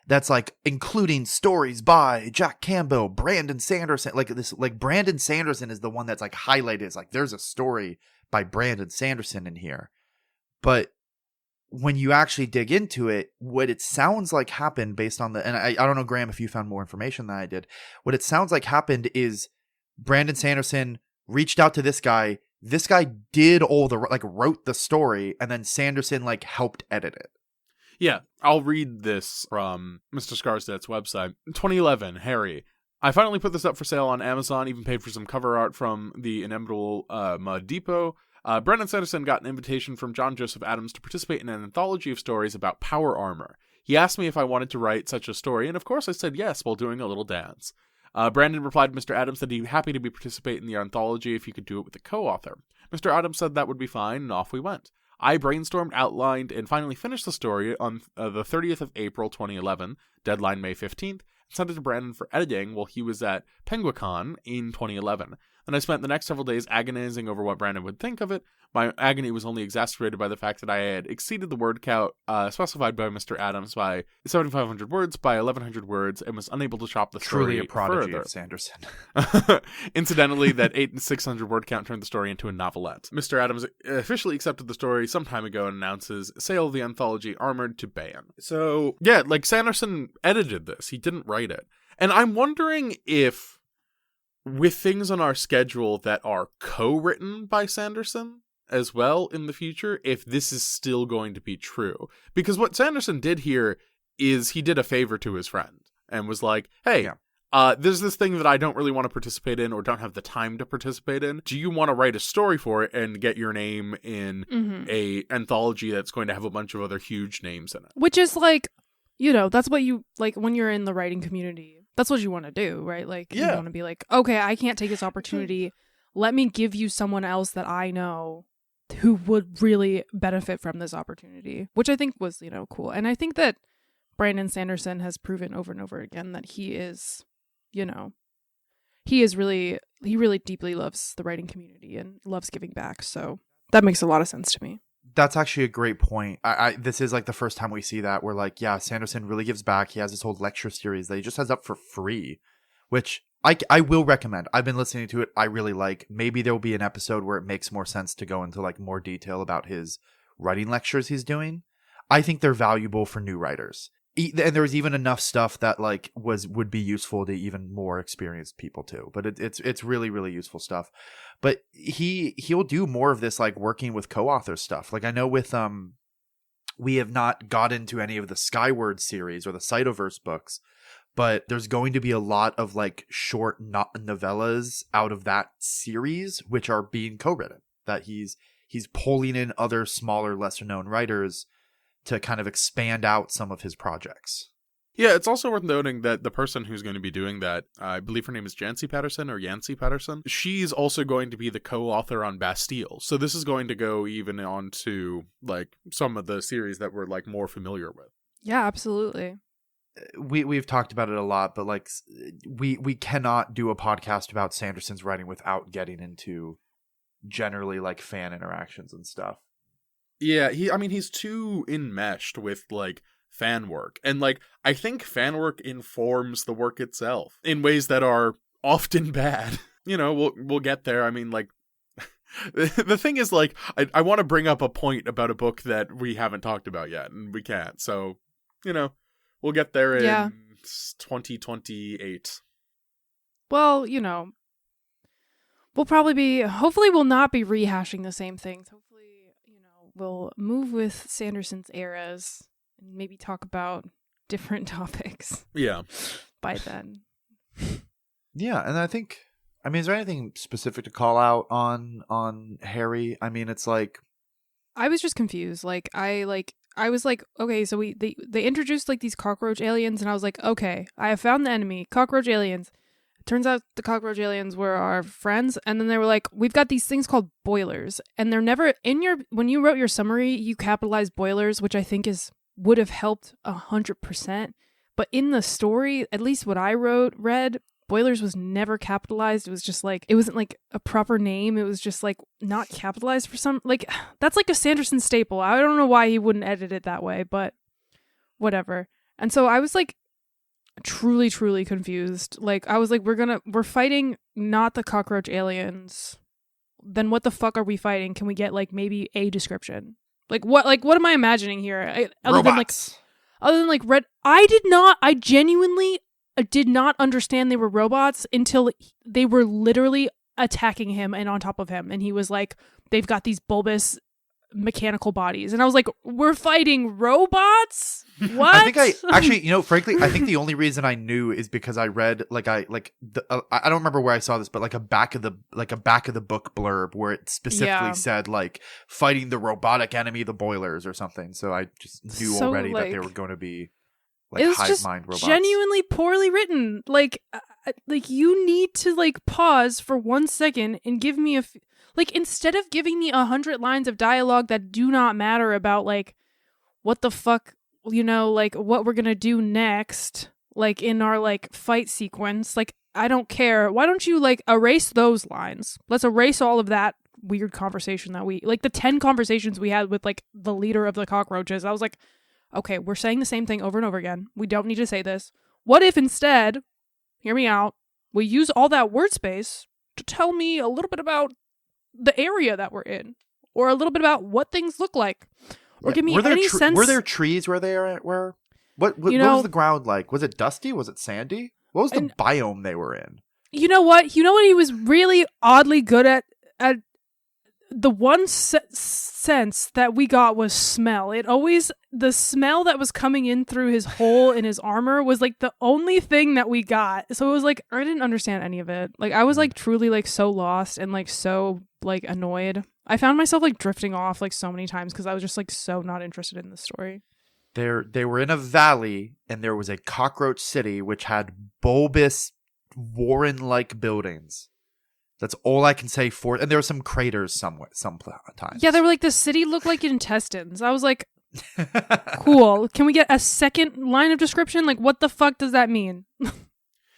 that's like including stories by Jack Campbell, Brandon Sanderson. Like this, like Brandon Sanderson is the one that's like highlighted. It's like there's a story by Brandon Sanderson in here, but when you actually dig into it, what it sounds like happened based on and I don't know, Graham, if you found more information than I did, what it sounds like happened is Brandon Sanderson reached out to this guy. This guy did all the, like, wrote the story, and then Sanderson, like, helped edit it. Yeah, I'll read this from Mr. Scarsdale's website. 2011, HARRE. I finally put this up for sale on Amazon, even paid for some cover art from the inimitable Mud Depot. Brandon Sanderson got an invitation from John Joseph Adams to participate in an anthology of stories about power armor. He asked me if I wanted to write such a story, and of course I said yes while doing a little dance. Brandon replied to Mr. Adams that he'd be happy to participate in the anthology if he could do it with a co-author. Mr. Adams said that would be fine, and off we went. I brainstormed, outlined, and finally finished the story on the 30th of April 2011, deadline May 15th, and sent it to Brandon for editing while he was at PenguinCon in 2011. Then I spent the next several days agonizing over what Brandon would think of it. My agony was only exacerbated by the fact that I had exceeded the word count specified by Mr. Adams by 7,500 words by 1,100 words and was unable to chop the story Truly a prodigy further. of Sanderson. Incidentally, that 600 word count turned the story into a novelette. Mr. Adams officially accepted the story some time ago and announces sale of the anthology Armored to ban. So, yeah, like Sanderson edited this. He didn't write it. And I'm wondering if, with things on our schedule that are co-written by Sanderson as well in the future, if this is still going to be true. Because what Sanderson did here is he did a favor to his friend and was like, hey, there's this thing that I don't really want to participate in or don't have the time to participate in. Do you want to write a story for it and get your name in a anthology that's going to have a bunch of other huge names in it? Which is like, you know, that's what you, like, when you're in the writing community, that's what you want to do, right? Like, you want to be like, okay, I can't take this opportunity. Let me give you someone else that I know who would really benefit from this opportunity, which I think was, you know, cool. And I think that Brandon Sanderson has proven over and over again that he is, you know, he really deeply loves the writing community and loves giving back. So that makes a lot of sense to me. That's actually a great point. This is like the first time we see that where, like, yeah, Sanderson really gives back. He has this whole lecture series that he just has up for free, which I will recommend. I've been listening to it. I really like. Maybe there will be an episode where it makes more sense to go into like more detail about his writing lectures he's doing. I think they're valuable for new writers. And there's even enough stuff that like would be useful to even more experienced people too. But it's really, really useful stuff. But he'll do more of this, like working with co-author stuff. Like I know with we have not got into any of the Skyward series or the Cytoverse books, but there's going to be a lot of like short novellas out of that series which are being co-written. That he's pulling in other smaller, lesser known writers to kind of expand out some of his projects. Yeah, it's also worth noting that the person who's going to be doing that, I believe her name is Yancey Patterson. She's also going to be the co-author on Bastille. So this is going to go even on to like some of the series that we're like more familiar with. Yeah, absolutely. We've talked about it a lot, but like we cannot do a podcast about Sanderson's writing without getting into generally like fan interactions and stuff. Yeah, he's too enmeshed with like fan work. And like I think fan work informs the work itself in ways that are often bad. You know, we'll get there. I mean, like The thing is, like, I want to bring up a point about a book that we haven't talked about yet, and we can't. So, we'll get there in 2028. Well, hopefully we'll not be rehashing the same things. Hopefully, we'll move with Sanderson's eras and maybe talk about different topics. Yeah. By then. Yeah, and I think, is there anything specific to call out on Harry? It's like, I was just confused. I was like, okay, so they introduced like these cockroach aliens, and I was like, okay, I have found the enemy, cockroach aliens. Turns out the cockroach aliens were our friends, and then they were like, we've got these things called boilers, and they're never when you wrote your summary, you capitalized boilers, which I think would have helped 100%. But in the story, at least what I read, boilers was never capitalized. It was just like, it wasn't like a proper name. It was just like not capitalized for some, like, that's like a Sanderson staple. I don't know why he wouldn't edit it that way, but whatever. And so I was like, truly, truly confused. Like, I was like, we're fighting not the cockroach aliens. Then what the fuck are we fighting? Can we get like maybe a description? Like what am I imagining here? robots. Other than like red, I genuinely did not understand they were robots until they were literally attacking him and on top of him. And he was like, they've got these bulbous mechanical bodies. And I was like, we're fighting robots? What? I think frankly, I think the only reason I knew is because I read I don't remember where I saw this, but like a back of the book blurb where it specifically said like fighting the robotic enemy, the boilers or something. So I just knew already that they were going to be like it was hive just mind robots. Genuinely poorly written. Like you need to like pause for 1 second and give me instead of giving me 100 lines of dialogue that do not matter about like what the fuck, like what we're gonna do next, like in our like fight sequence, like I don't care. Why don't you like erase those lines? Let's erase all of that weird conversation that the 10 conversations we had with like the leader of the cockroaches. I was like, okay, we're saying the same thing over and over again. We don't need to say this. What if instead, hear me out, we use all that word space to tell me a little bit about the area that we're in, or a little bit about what things look like, or give me any sense. Were there trees where they were? What was the ground like? Was it dusty? Was it sandy? What was the biome they were in? You know what? He was really oddly good at the one sense that we got was smell. The smell that was coming in through his hole in his armor was like the only thing that we got. So it was like, I didn't understand any of it. Like I was like truly like so lost and like so like annoyed. I found myself like drifting off like so many times because I was just like so not interested in the story. They were in a valley and there was a cockroach city which had bulbous warren-like buildings. That's all I can say for it. And there were some craters sometimes. Yeah, they were like, the city looked like intestines. I was like, cool. Can we get a second line of description? Like, what the fuck does that mean?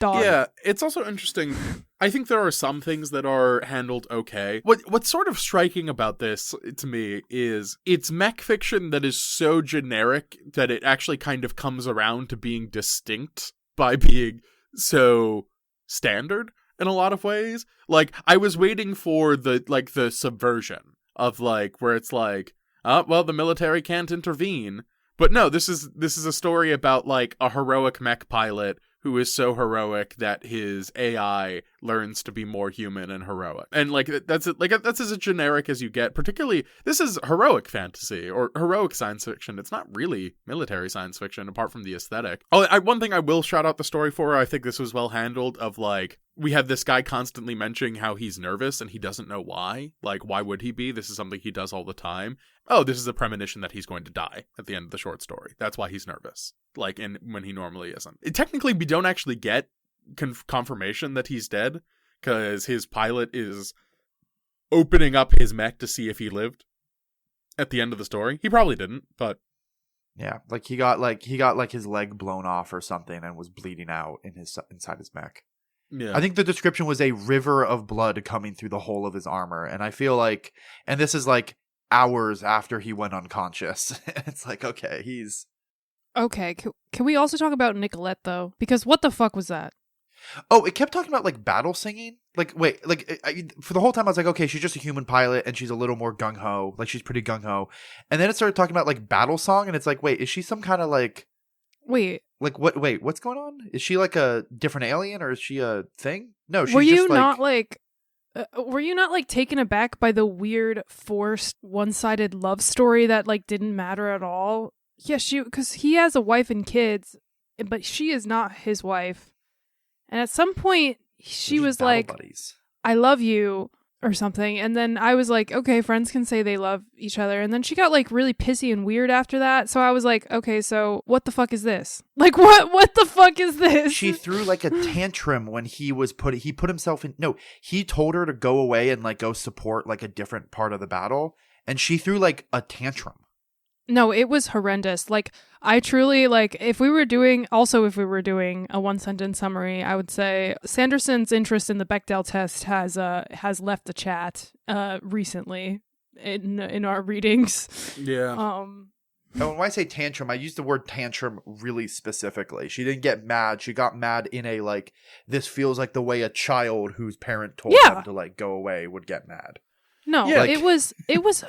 Dog. Yeah, it's also interesting. I think there are some things that are handled okay. What's sort of striking about this, to me, is it's mech fiction that is so generic that it actually kind of comes around to being distinct by being so standard in a lot of ways. Like, I was waiting for the subversion of like where it's like, oh, well, the military can't intervene. But no, this is a story about like a heroic mech pilot who is so heroic that his AI learns to be more human and heroic. And like that's as generic as you get. Particularly, this is heroic fantasy or heroic science fiction. It's not really military science fiction apart from the aesthetic. One thing I will shout out the story for, I think this was well handled, of like, we have this guy constantly mentioning how he's nervous and he doesn't know why. Like, why would he be? This is something he does all the time. Oh, this is a premonition that he's going to die at the end of the short story. That's why he's nervous. Like, when he normally isn't. Technically, we don't actually get confirmation that he's dead because his pilot is opening up his mech to see if he lived at the end of the story. He probably didn't, but yeah, like he got his leg blown off or something and was bleeding out inside his mech. Yeah. I think the description was a river of blood coming through the hole of his armor, and I feel like, and this is like hours after he went unconscious. It's like, okay, he's okay. Can we also talk about Nicolette though? Because what the fuck was that? Oh, it kept talking about like battle singing. Like, wait, like, for the whole time I was like, okay, she's just a human pilot and she's a little more gung-ho. Like, she's pretty gung-ho. And then it started talking about, like, battle song, and it's like, wait, is she some kind of, like... Wait. Like, what? Wait, what's going on? Is she, like, a different alien, or is she a thing? No, she's were you just, like... not, like... were you not, like, taken aback by the weird, forced, one-sided love story that, like, didn't matter at all? Yeah, because he has a wife and kids, but she is not his wife. And at some point... she was like, buddies. I love you or something. And then I was like, okay, friends can say they love each other. And then she got like really pissy and weird after that. So I was like, okay, so what the fuck is this? Like, what the fuck is this? She threw like a tantrum when he put himself in. No, he told her to go away and like go support like a different part of the battle. And she threw like a tantrum. No, it was horrendous. Like, I truly, like, if we were doing a one-sentence summary, I would say Sanderson's interest in the Bechdel test has left the chat recently in our readings. Yeah. And when I say tantrum, I use the word tantrum really specifically. She didn't get mad. She got mad in a, like, this feels like the way a child whose parent told them to, like, go away would get mad. No, yeah, it was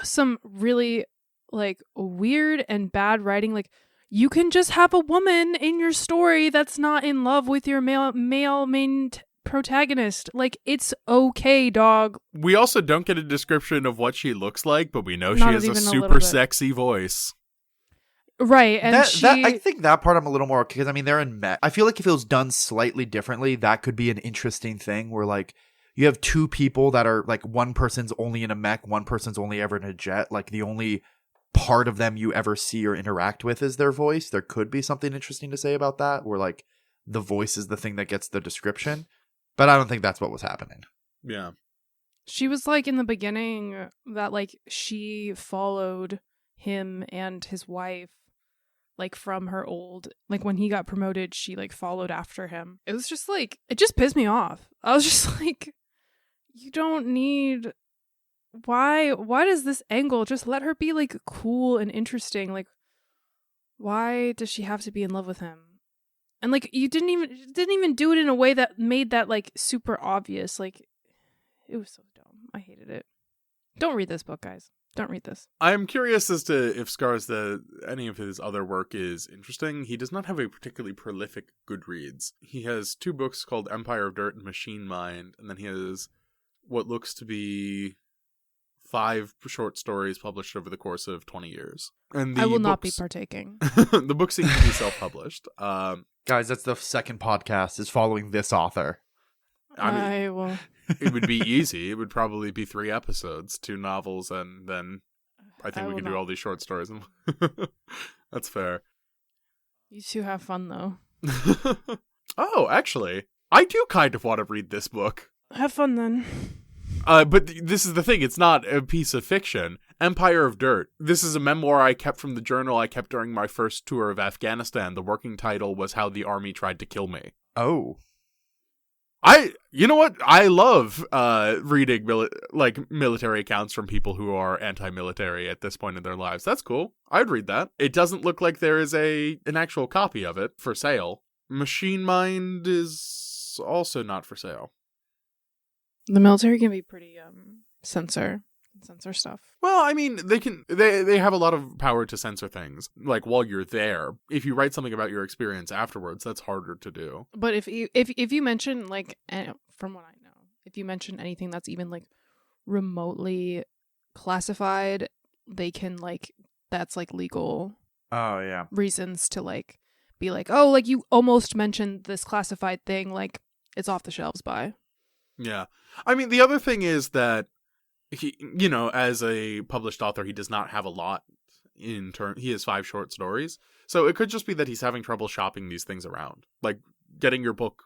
some really... like weird and bad writing. Like, you can just have a woman in your story that's not in love with your male main protagonist. Like, it's okay, dog. We also don't get a description of what she looks like, but we know Not she has a even a super little bit. sexy voice. Right, and I think that part I'm a little more, because I mean they're in mech. I feel like if it was done slightly differently, that could be an interesting thing where like you have two people that are like one person's only in a mech, one person's only ever in a jet. Like the only part of them you ever see or interact with is their voice. There could be something interesting to say about that, where like the voice is the thing that gets the description, but I don't think that's what was happening. Yeah. she was like in the beginning that like she followed him and his wife like from her old, like when he got promoted, she like followed after him. It was just like, it just pissed me off. I was just like, you don't need... Why does this angle? Just let her be like cool and interesting. Like, why does she have to be in love with him? And like, you didn't even do it in a way that made that like super obvious. Like, it was so dumb. I hated it. Don't read this book, guys. Don't read this. I'm curious as to if any of his other work is interesting. He does not have a particularly prolific Goodreads. He has 2 books called Empire of Dirt and Machine Mind, and then he has what looks to be 5 short stories published over the course of 20 years. And I will not be partaking. The books seem to be self-published. Guys, that's the second podcast is following this author. I will. It would be easy. It would probably be 3 episodes, 2 novels, and then I think we can do all these short stories. That's fair. You two have fun, though. Oh, actually, I do kind of want to read this book. Have fun, then. But this is the thing. It's not a piece of fiction. Empire of Dirt. This is a memoir I kept from the journal I kept during my first tour of Afghanistan. The working title was How the Army Tried to Kill Me. Oh. You know what? I love reading military accounts from people who are anti-military at this point in their lives. That's cool. I'd read that. It doesn't look like there is an actual copy of it for sale. Machine Mind is also not for sale. The military can be pretty censor stuff. Well, I mean, they have a lot of power to censor things, like while you're there. If you write something about your experience afterwards, that's harder to do. But if you mention, like, from what I know, if you mention anything that's even like remotely classified, they can like, that's like legal. Oh yeah. Reasons to like be like, oh, like you almost mentioned this classified thing, like it's off the shelves by. Yeah. I mean, the other thing is that he, as a published author, he does not have a lot in turn. He has 5 short stories. So it could just be that he's having trouble shopping these things around. Like, getting your book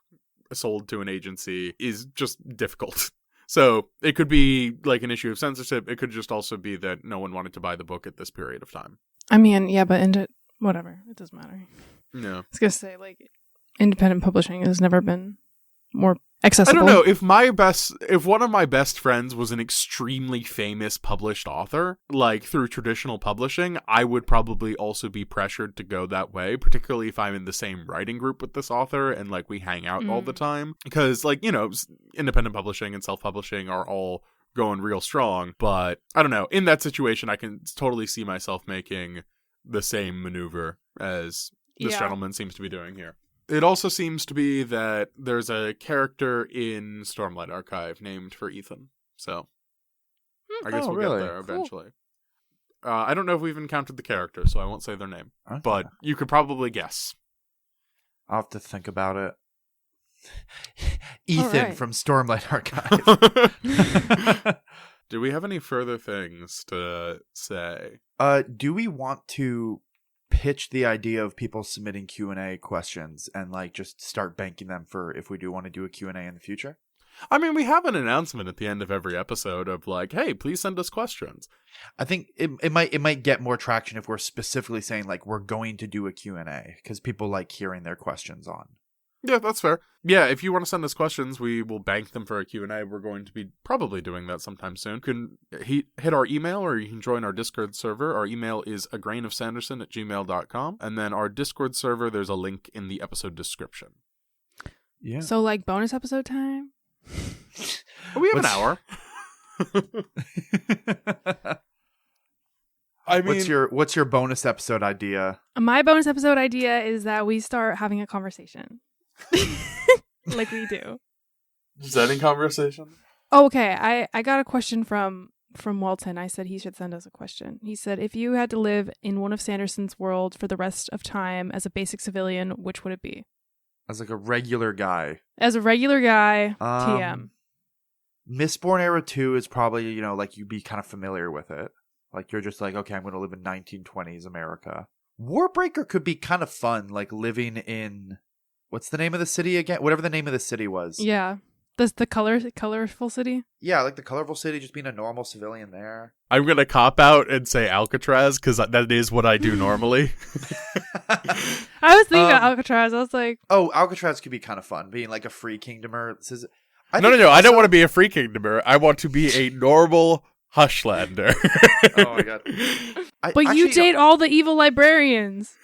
sold to an agency is just difficult. So it could be like an issue of censorship. It could just also be that no one wanted to buy the book at this period of time. I mean, yeah, but whatever. It doesn't matter. Yeah. I was going to say, like, independent publishing has never been more accessible. I don't know if one of my best friends was an extremely famous published author, like through traditional publishing, I would probably also be pressured to go that way, particularly if I'm in the same writing group with this author and like we hang out all the time, because like, you know, independent publishing and self-publishing are all going real strong, but I don't know, in that situation I can totally see myself making the same maneuver as this gentleman seems to be doing here. It also seems to be that there's a character in Stormlight Archive named for Ethan. So I guess we'll get there eventually. I don't know if we've encountered the character, so I won't say their name. Okay. But you could probably guess. I'll have to think about it. Ethan from Stormlight Archive. Do we have any further things to say? Do we want to pitch the idea of people submitting Q&A questions and like just start banking them for if we do want to do a Q&A in the future? I mean, we have an announcement at the end of every episode of like, hey, please send us questions. I think it might get more traction if we're specifically saying like we're going to do a Q&A because people like hearing their questions on. Yeah, that's fair. Yeah, if you want to send us questions, we will bank them for a Q&A. We're going to be probably doing that sometime soon. You can hit our email or you can join our Discord server. Our email is agrainofsanderson@gmail.com. And then our Discord server, there's a link in the episode description. Yeah. So like bonus episode time? We have an hour. I mean, what's your bonus episode idea? My bonus episode idea is that we start having a conversation. Like we do. Setting conversation? Oh, okay. I got a question from Walton. I said he should send us a question. He said, if you had to live in one of Sanderson's world for the rest of time as a basic civilian, which would it be? As like a regular guy. As a regular guy, TM. Mistborn Era 2 is probably, you know, like you'd be kind of familiar with it. Like you're just like, okay, I'm going to live in 1920s America. Warbreaker could be kind of fun, like living in, what's the name of the city again? Whatever the name of the city was. Yeah. The colorful city? Yeah, like the colorful city, just being a normal civilian there. I'm going to cop out and say Alcatraz, because that is what I do normally. I was thinking Alcatraz. I was like... Oh, Alcatraz could be kind of fun, being like a free kingdomer. No, I don't want to be a free kingdomer. I want to be a normal Hushlander. Oh my god. But you date all the evil librarians.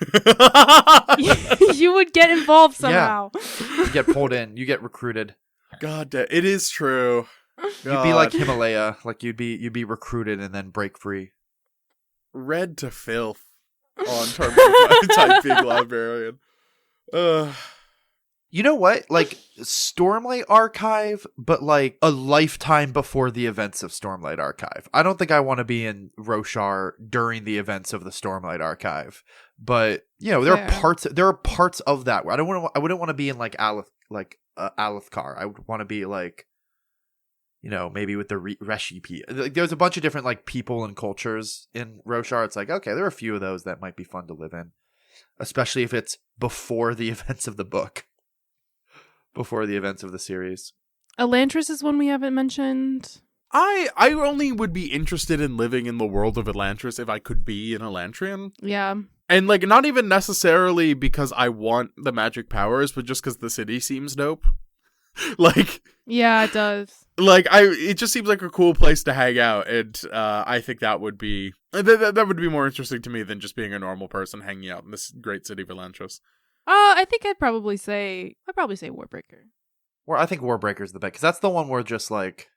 You would get involved somehow. Yeah. You get pulled in. You get recruited. God, it is true. You'd be like Himalaya. Like you'd be recruited and then break free. Red to filth on terms of my type being librarian. You know what? Like Stormlight Archive, but like a lifetime before the events of Stormlight Archive. I don't think I want to be in Roshar during the events of the Stormlight Archive. But you know, there are parts of that where I wouldn't want to be in like Alethkar. I would want to be like, you know, maybe with the Reshi. Like, there's a bunch of different like people and cultures in Roshar. It's like, okay, there are a few of those that might be fun to live in, especially if it's before the events of the book. Before the events of the series. Elantris is one we haven't mentioned. I only would be interested in living in the world of Elantris if I could be an Elantrian. Yeah. And like not even necessarily because I want the magic powers, but just because the city seems dope. Like, yeah, it does. Like it just seems like a cool place to hang out, and I think that would be that would be more interesting to me than just being a normal person hanging out in this great city of Elantris. I think I'd probably say Warbreaker. I think Warbreaker's the best, because that's the one where just like...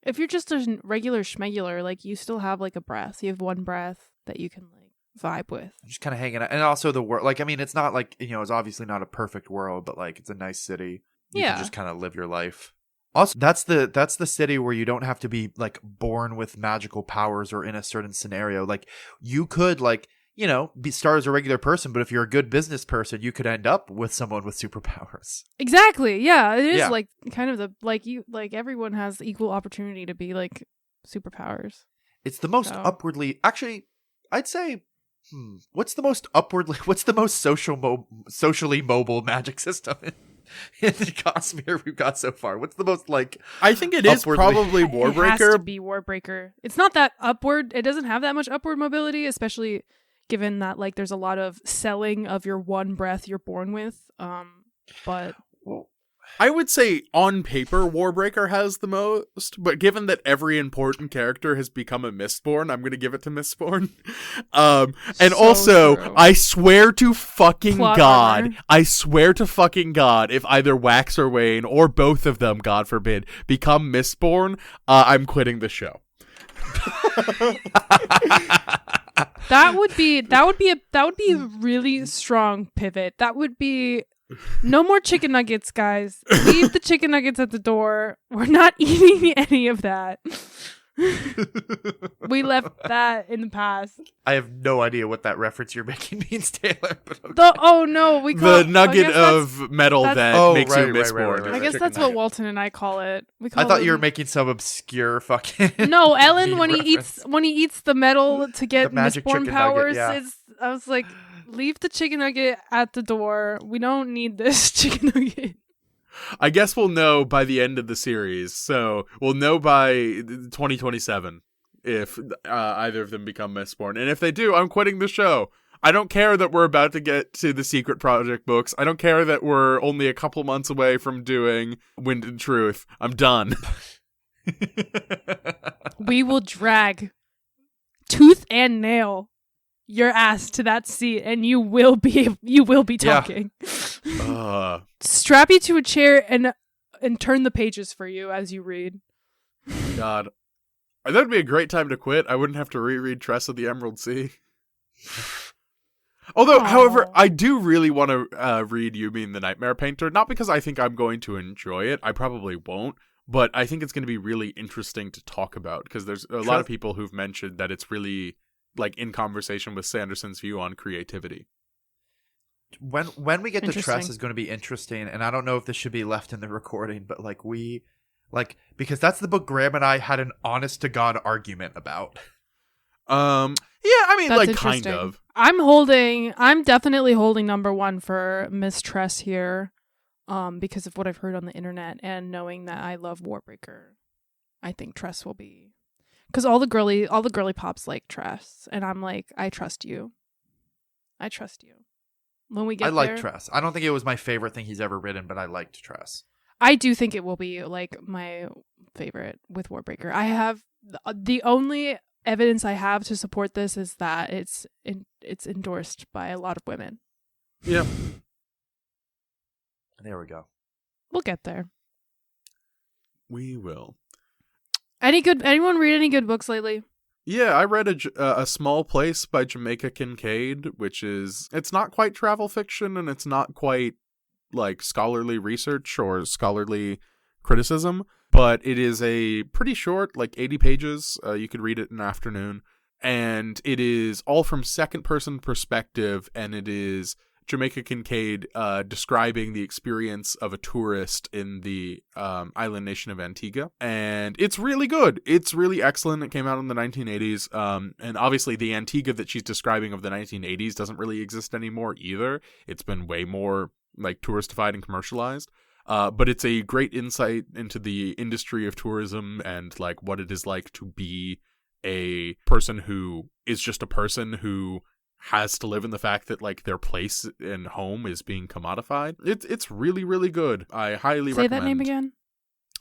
If you're just a regular schmegular, like, you still have, like, a breath. You have one breath that you can, like, vibe with. Just kind of hanging out. And also the world, like, I mean, it's not like, you know, it's obviously not a perfect world, but, like, it's a nice city. You can just kind of live your life. Also, that's the city where you don't have to be, like, born with magical powers or in a certain scenario. Like, you could, like... You know, start as a regular person, but if you're a good business person, you could end up with someone with superpowers. Exactly. Yeah, it is like kind of everyone has equal opportunity to be like superpowers. It's the most upwardly. Actually, I'd say, what's the most socially mobile magic system in the Cosmere we've got so far? What's the most like? I think it is probably Warbreaker. It has to be Warbreaker. It's not that upward. It doesn't have that much upward mobility, especially given that like there's a lot of selling of your one breath you're born with. But I would say on paper Warbreaker has the most, but given that every important character has become a Mistborn, I'm going to give it to Mistborn. And So also, true. I swear to fucking Plot God, armor. I swear to fucking God, if either Wax or Wayne, or both of them, God forbid, become Mistborn, I'm quitting the show. That would be a really strong pivot. That would be no more chicken nuggets, guys. Leave the chicken nuggets at the door. We're not eating any of that. We left that in the past. I have no idea what that reference you're making means, Taylor. But okay. Oh no, we call The nugget of metal that Oh, makes right, you right, Mistborn. right, I guess Chicken that's what nugget. Walton and I call it. I thought you were them- making some obscure fucking. No, Ellen meme when he reference. eats the metal to get The magic Mistborn chicken nugget, powers, yeah. I was like, leave the chicken nugget at the door. We don't need this chicken nugget. I guess we'll know by the end of the series. So we'll know by 2027 if either of them become Mistborn. And if they do, I'm quitting the show. I don't care that we're about to get to the Secret Project books. I don't care that we're only a couple months away from doing Wind and Truth. I'm done. We will drag tooth and nail your ass to that seat, and you will be Yeah. talking. uh, Strap you to a chair and turn the pages for you as you read. God. That would be a great time to quit. I wouldn't have to reread Tress of the Emerald Sea. Although, Aw. however, I do really want to read You Mean the Nightmare Painter. Not because I think I'm going to enjoy it. I probably won't. But I think it's going to be really interesting to talk about. Because there's a lot of people who've mentioned that it's really, like, in conversation with Sanderson's view on creativity. When we get to Tress Interesting. is going to be interesting, and I don't know if this should be left in the recording, but because that's the book Graham and I had an honest to God argument about. Yeah, I mean, That's like, kind interesting. of. I'm definitely holding number one for Miss Tress here, because of what I've heard on the internet and knowing that I love Warbreaker. I think Tress will be, because all the girly pops like Tress, and I'm like, I trust you. When we get I like there, Tress. I don't think it was my favorite thing he's ever written, but I liked Tress. I do think it will be like my favorite with Warbreaker. I have the only evidence I have to support this is that it's endorsed by a lot of women. Yeah. There we go. We'll get there. We will. Anyone read any good books lately? Yeah, I read a Small Place by Jamaica Kincaid, which is, it's not quite travel fiction and it's not quite like scholarly research or scholarly criticism, but it is a pretty short, like 80 pages. You could read it in an afternoon, and it is all from second person perspective, and it is Jamaica Kincaid describing the experience of a tourist in the island nation of Antigua. And it's really good. It's really excellent. It came out in the 1980s. And obviously the Antigua that she's describing of the 1980s doesn't really exist anymore either. It's been way more like touristified and commercialized. But it's a great insight into the industry of tourism and like what it is like to be a person who is just a person who has to live in the fact that like their place and home is being commodified. It's really, really good. I highly recommend. Say that name again.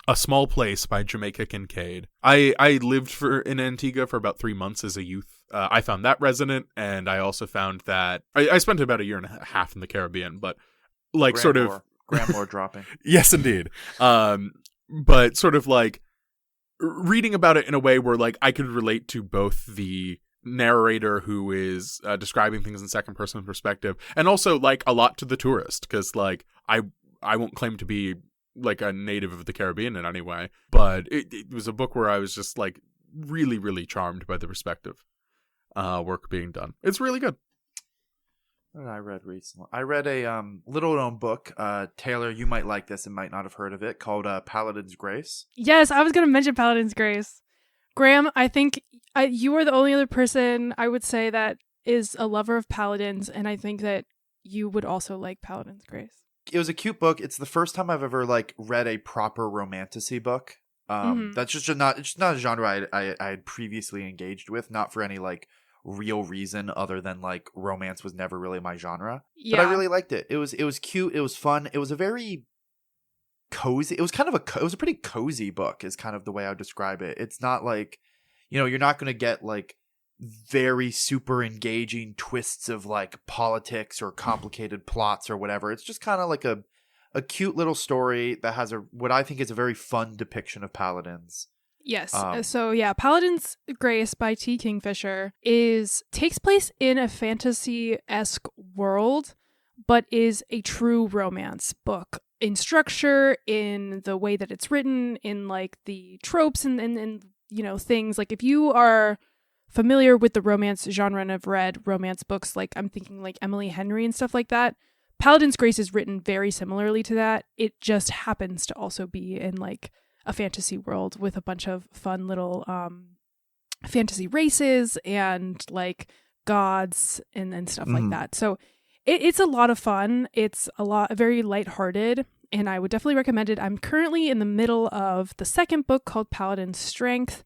A Small Place by Jamaica Kincaid. I lived in Antigua for about 3 months as a youth. I found that resonant, and I also found that I spent about a year and a half in the Caribbean, but like sort of Grandmore dropping. Yes, indeed. But sort of like reading about it in a way where like I could relate to both the narrator who is describing things in second person perspective and also like a lot to the tourist, because like I won't claim to be like a native of the Caribbean in any way, but it was a book where I was just like really, really charmed by the perspective work being done. It's really good. What did I read recently? I read a little known book. Taylor, you might like this and might not have heard of it, called Paladin's Grace. Yes, I was going to mention Paladin's Grace. Graham, I think you are the only other person I would say that is a lover of paladins, and I think that you would also like Paladin's Grace. It was a cute book. It's the first time I've ever like read a proper romantasy book. That's just not a genre I had previously engaged with, not for any like real reason other than like romance was never really my genre. Yeah. But I really liked it. It was cute. It was fun. It was a very cozy. It was kind of it was a pretty cozy book is kind of the way I would describe it. It's not like, you're not going to get like very super engaging twists of like politics or complicated plots or whatever. It's just kind of like a cute little story that has what I think is a very fun depiction of paladins. Yes. Paladin's Grace by T. Kingfisher takes place in a fantasy-esque world, but is a true romance book in structure, in the way that it's written, in like the tropes and things. Like if you are familiar with the romance genre and have read romance books, like I'm thinking like Emily Henry and stuff like that, Paladin's Grace is written very similarly to that. It just happens to also be in like a fantasy world with a bunch of fun little fantasy races and like gods and stuff like that. So it's a lot of fun. It's very lighthearted, and I would definitely recommend it. I'm currently in the middle of the second book called Paladin's Strength.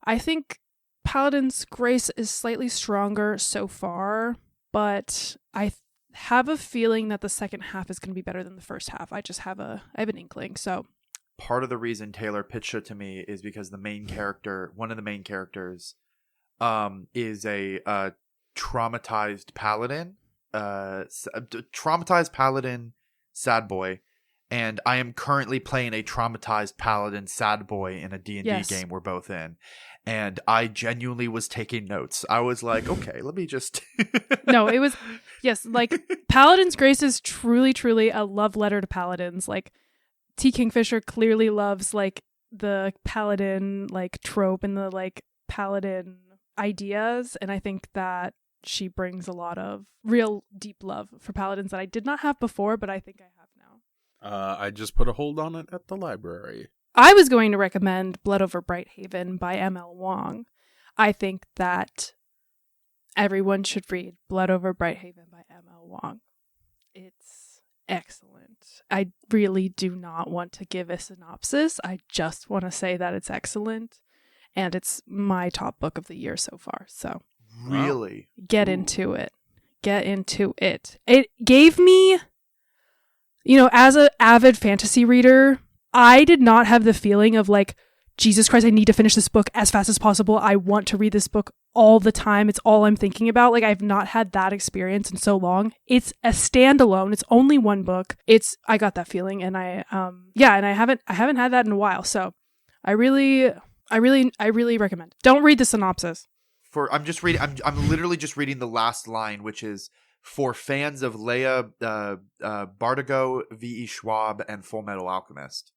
I think Paladin's Grace is slightly stronger so far, but I have a feeling that the second half is going to be better than the first half. I have an inkling. So part of the reason Taylor pitched it to me is because one of the main characters, is a traumatized paladin, sad boy, and I am currently playing a traumatized paladin sad boy in a D&D game we're both in, and I genuinely was taking notes. I was like, okay, let me just No, it was like Paladin's Grace is truly a love letter to paladins. Like T. Kingfisher clearly loves like the paladin like trope and the like paladin ideas, and I think that she brings a lot of real deep love for paladins that I did not have before, but I think I have now. I just put a hold on it at the library. I was going to recommend Blood Over Brighthaven by M.L. Wong. I think that everyone should read Blood Over Brighthaven by M.L. Wong. It's excellent. I really do not want to give a synopsis. I just want to say that it's excellent, and it's my top book of the year so far. So really get into it. It gave me, as an avid fantasy reader, I did not have the feeling of like, Jesus Christ, I need to finish this book as fast as possible. I want to read this book all the time. It's all I'm thinking about. Like, I've not had that experience in so long. It's a standalone. It's only one book. I got that feeling, and I haven't had that in a while. So I really recommend. Don't read the synopsis. I'm literally just reading the last line, which is for fans of Leia Bardugo, V.E. Schwab, and Full Metal Alchemist.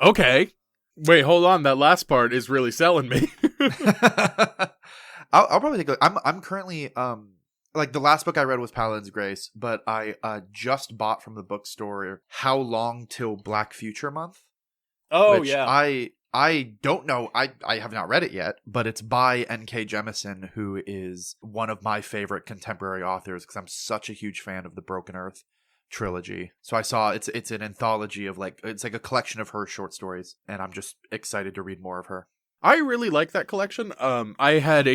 Okay. Wait, hold on. That last part is really selling me. I'll probably take a look. I'm currently like the last book I read was Paladin's Grace, but I just bought from the bookstore How Long Till Black Future Month. Oh, which yeah. I don't know. I have not read it yet, but it's by N.K. Jemisin, who is one of my favorite contemporary authors because I'm such a huge fan of the Broken Earth trilogy. So I saw it's an anthology of it's like a collection of her short stories, and I'm just excited to read more of her. I really like that collection. I had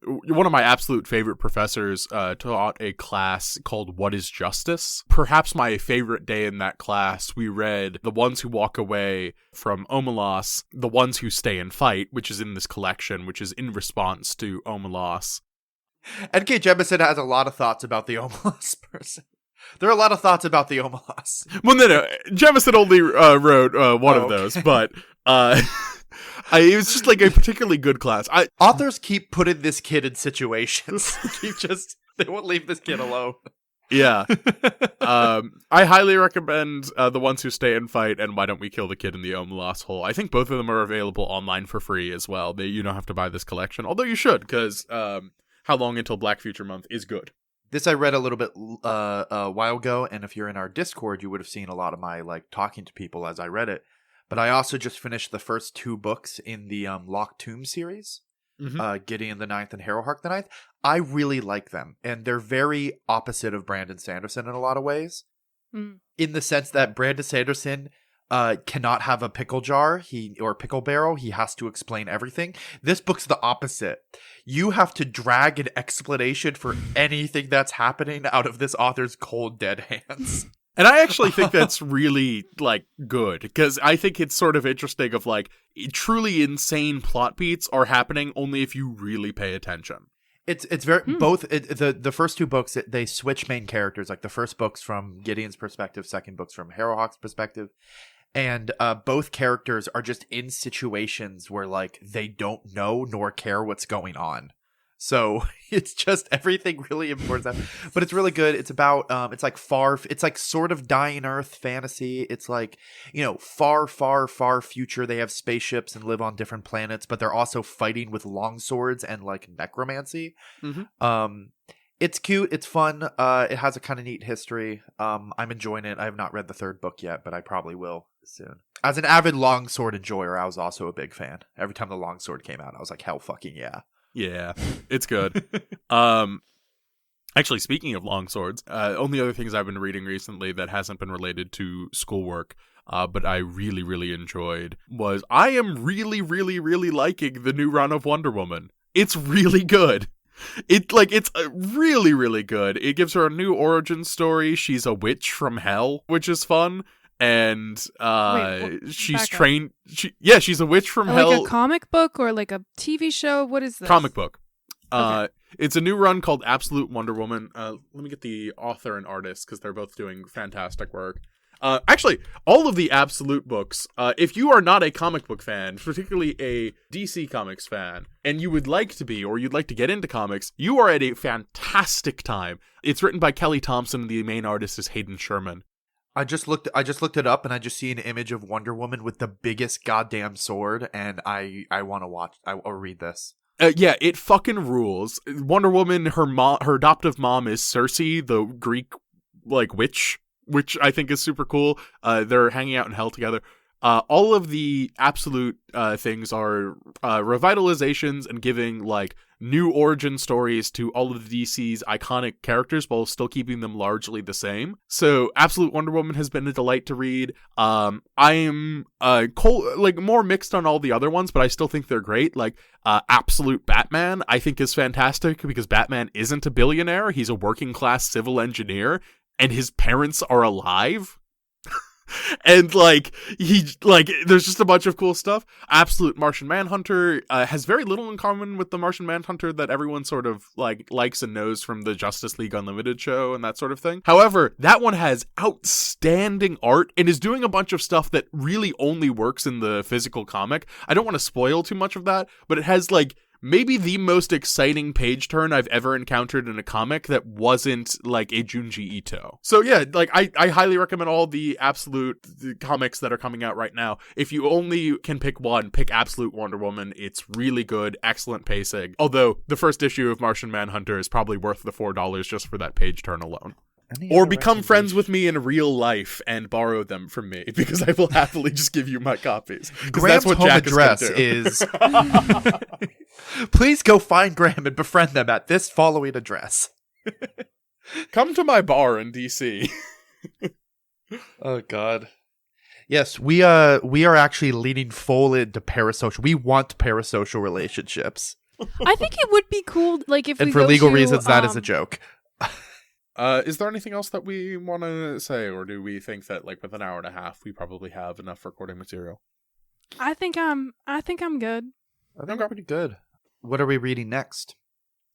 one of my absolute favorite professors taught a class called What is Justice? Perhaps my favorite day in that class, we read The Ones Who Walk Away from Omelas, The Ones Who Stay and Fight, which is in this collection, which is in response to Omelas. N.K. Jemisin has a lot of thoughts about the Omelas person. There are a lot of thoughts about the Omelas. Well, no. Jemisin only wrote one of those, but it was just like a particularly good class. Authors keep putting this kid in situations. They won't leave this kid alone. Yeah. I highly recommend The Ones Who Stay and Fight and Why Don't We Kill the Kid in the Omelas Hole. I think both of them are available online for free as well. You don't have to buy this collection, although you should, because How Long Until Black Future Month is good. This I read a little bit a while ago, and if you're in our Discord, you would have seen a lot of my talking to people as I read it. But I also just finished the first two books in the Locked Tomb series, Gideon the Ninth and Harrowhark the Ninth. I really like them, and they're very opposite of Brandon Sanderson in a lot of ways. In the sense that Brandon Sanderson cannot have a pickle jar or pickle barrel. He has to explain everything. This book's the opposite. You have to drag an explanation for anything that's happening out of this author's cold, dead hands. And I actually think that's really, like, good, because I think it's sort of interesting of, like, truly insane plot beats are happening only if you really pay attention. It's very both the first two books they switch main characters. Like the first book's from Gideon's perspective, second book's from Harrowhawk's perspective, and both characters are just in situations where like they don't know nor care what's going on. So it's just everything really important, but it's really good. It's about it's like sort of dying Earth fantasy. It's like, you know, far future. They have spaceships and live on different planets, but they're also fighting with longswords and like necromancy. Mm-hmm. It's cute. It's fun. It has a kind of neat history. I'm enjoying it. I have not read the third book yet, but I probably will soon. As an avid longsword enjoyer, I was also a big fan. Every time the longsword came out, I was like, hell fucking yeah. Yeah, it's good. Actually, speaking of longswords, only other things I've been reading recently that hasn't been related to schoolwork, but I really, really enjoyed was I am really, really, really liking the new run of Wonder Woman. It's really good. It's really, really good. It gives her a new origin story. She's a witch from hell, which is fun. And she's trained. She's a witch from hell. Like a comic book or like a TV show? What is this? Comic book. Okay. It's a new run called Absolute Wonder Woman. Let me get the author and artist because they're both doing fantastic work. Actually, all of the Absolute books, if you are not a comic book fan, particularly a DC Comics fan, and you would like to be, or you'd like to get into comics, you are at a fantastic time. It's written by Kelly Thompson, and the main artist is Hayden Sherman. I just looked it up, and I just see an image of Wonder Woman with the biggest goddamn sword, and I want to watch. I'll read this. Yeah, it fucking rules. Wonder Woman, her adoptive mom is Circe, the Greek like witch, which I think is super cool. They're hanging out in hell together. All of the Absolute things are revitalizations and giving like new origin stories to all of the DC's iconic characters while still keeping them largely the same. So Absolute Wonder Woman has been a delight to read. I am more mixed on all the other ones, but I still think they're great. Like Absolute Batman, I think is fantastic because Batman isn't a billionaire. He's a working class civil engineer and his parents are alive. And there's just a bunch of cool stuff. Absolute Martian Manhunter has very little in common with the Martian Manhunter that everyone sort of likes and knows from the Justice League Unlimited show and that sort of thing. However, that one has outstanding art and is doing a bunch of stuff that really only works in the physical comic. I don't want to spoil too much of that, but it has maybe the most exciting page turn I've ever encountered in a comic that wasn't like a Junji Ito. So yeah, I highly recommend all the Absolute comics that are coming out right now. If you only can pick one, pick Absolute Wonder Woman. It's really good, excellent pacing. Although the first issue of Martian Manhunter is probably worth the $4 just for that page turn alone. Or become friends with me in real life and borrow them from me, because I will happily just give you my copies. Because that's what Jack address is. Please go find Graham and befriend them at this following address. Come to my bar in DC. Oh God. Yes, we are actually leaning full into parasocial. We want parasocial relationships. I think it would be cool, like if and we for go legal to, reasons, that is a joke. Is there anything else that we want to say, or do we think that with an hour and a half we probably have enough recording material? I think I'm good. I think we're pretty good. What are we reading next?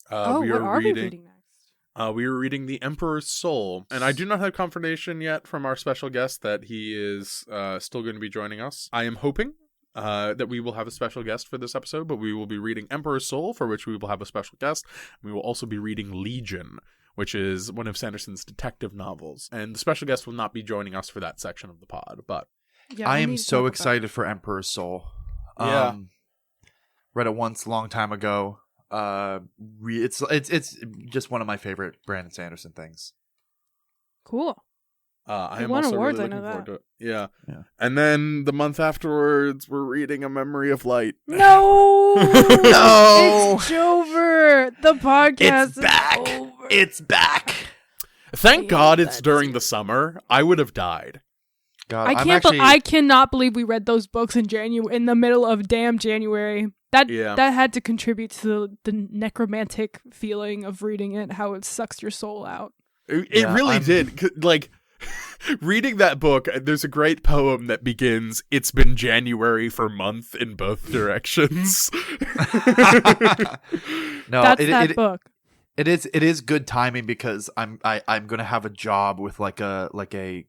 We reading next? We are reading The Emperor's Soul, and I do not have confirmation yet from our special guest that he is still going to be joining us. I am hoping that we will have a special guest for this episode, but we will be reading Emperor's Soul, for which we will have a special guest. We will also be reading Legion, which is one of Sanderson's detective novels. And the special guest will not be joining us for that section of the pod, but... Yeah, I am so excited for Emperor's Soul. Yeah. Read it once a long time ago. It's just one of my favorite Brandon Sanderson things. Cool. I am won also awards, really I know looking forward that. to it. Yeah. And then the month afterwards, we're reading A Memory of Light. No! No! It's over! The podcast It's back! is over. It's back! Thank God it's during the summer. I would have died. God, I cannot believe we read those books in the middle of damn January. That had to contribute to the necromantic feeling of reading it, how it sucks your soul out. It really did. Reading that book, there's a great poem that begins, "It's been January for month in both directions." No, That's that book. It is good timing because I'm gonna have a job with like 30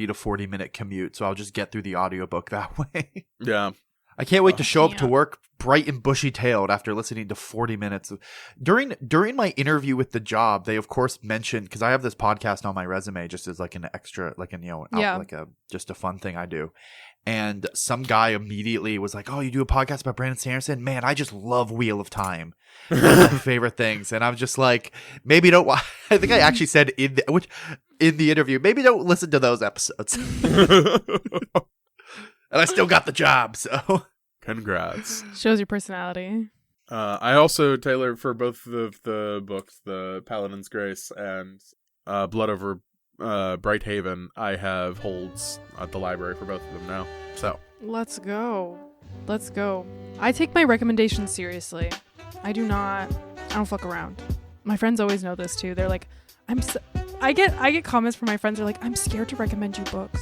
to 40 minute commute, so I'll just get through the audiobook that way. Yeah. I can't wait to show up to Yeah. work bright and bushy-tailed after listening to 40 minutes of... During my interview with the job, they of course mentioned, because I have this podcast on my resume just as like an extra, like just a fun thing I do. And some guy immediately was like, "Oh, you do a podcast about Brandon Sanderson? Man, I just love Wheel of Time. One of my favorite things." And I'm just like, maybe don't... I think I actually said in the interview, maybe don't listen to those episodes. And I still got the job, so... Congrats. Shows your personality. I also, Taylor, for both of the books, the Paladin's Grace and Blood Over Brighthaven, I have holds at the library for both of them now. So Let's go. I take my recommendations seriously. I don't fuck around. My friends always know this too. They're like, I get comments from my friends. They're like, "I'm scared to recommend you books."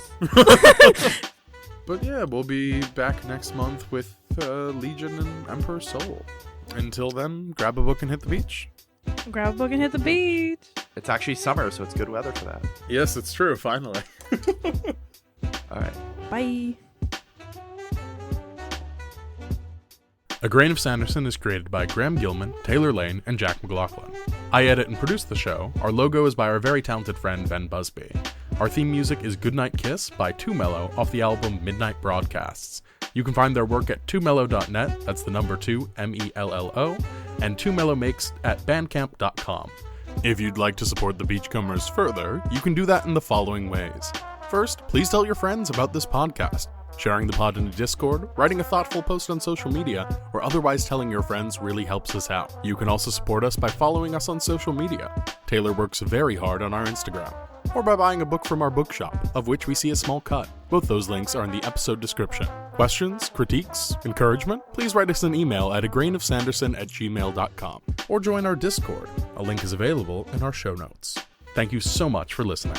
But yeah, we'll be back next month with Legion and Emperor's Soul. Until then, grab a book and hit the beach. Grab a book and hit the beach. It's actually summer, so it's good weather for that. Yes, it's true, finally. All right. Bye. A Grain of Sanderson is created by Graham Gilman, Taylor Lane, and Jack McLaughlin. I edit and produce the show. Our logo is by our very talented friend Ben Busby. Our theme music is Goodnight Kiss by Too Mellow off the album Midnight Broadcasts. You can find their work at twomellow.net, that's the number 2, MELLO, and twomellow at bandcamp.com. If you'd like to support the Beachcombers further, you can do that in the following ways. First, please tell your friends about this podcast. Sharing the pod in a Discord, writing a thoughtful post on social media, or otherwise telling your friends really helps us out. You can also support us by following us on social media. Taylor works very hard on our Instagram. Or by buying a book from our bookshop, of which we see a small cut. Both those links are in the episode description. Questions, critiques, encouragement? Please write us an email at agrainofsanderson@gmail.com. Or join our Discord. A link is available in our show notes. Thank you so much for listening.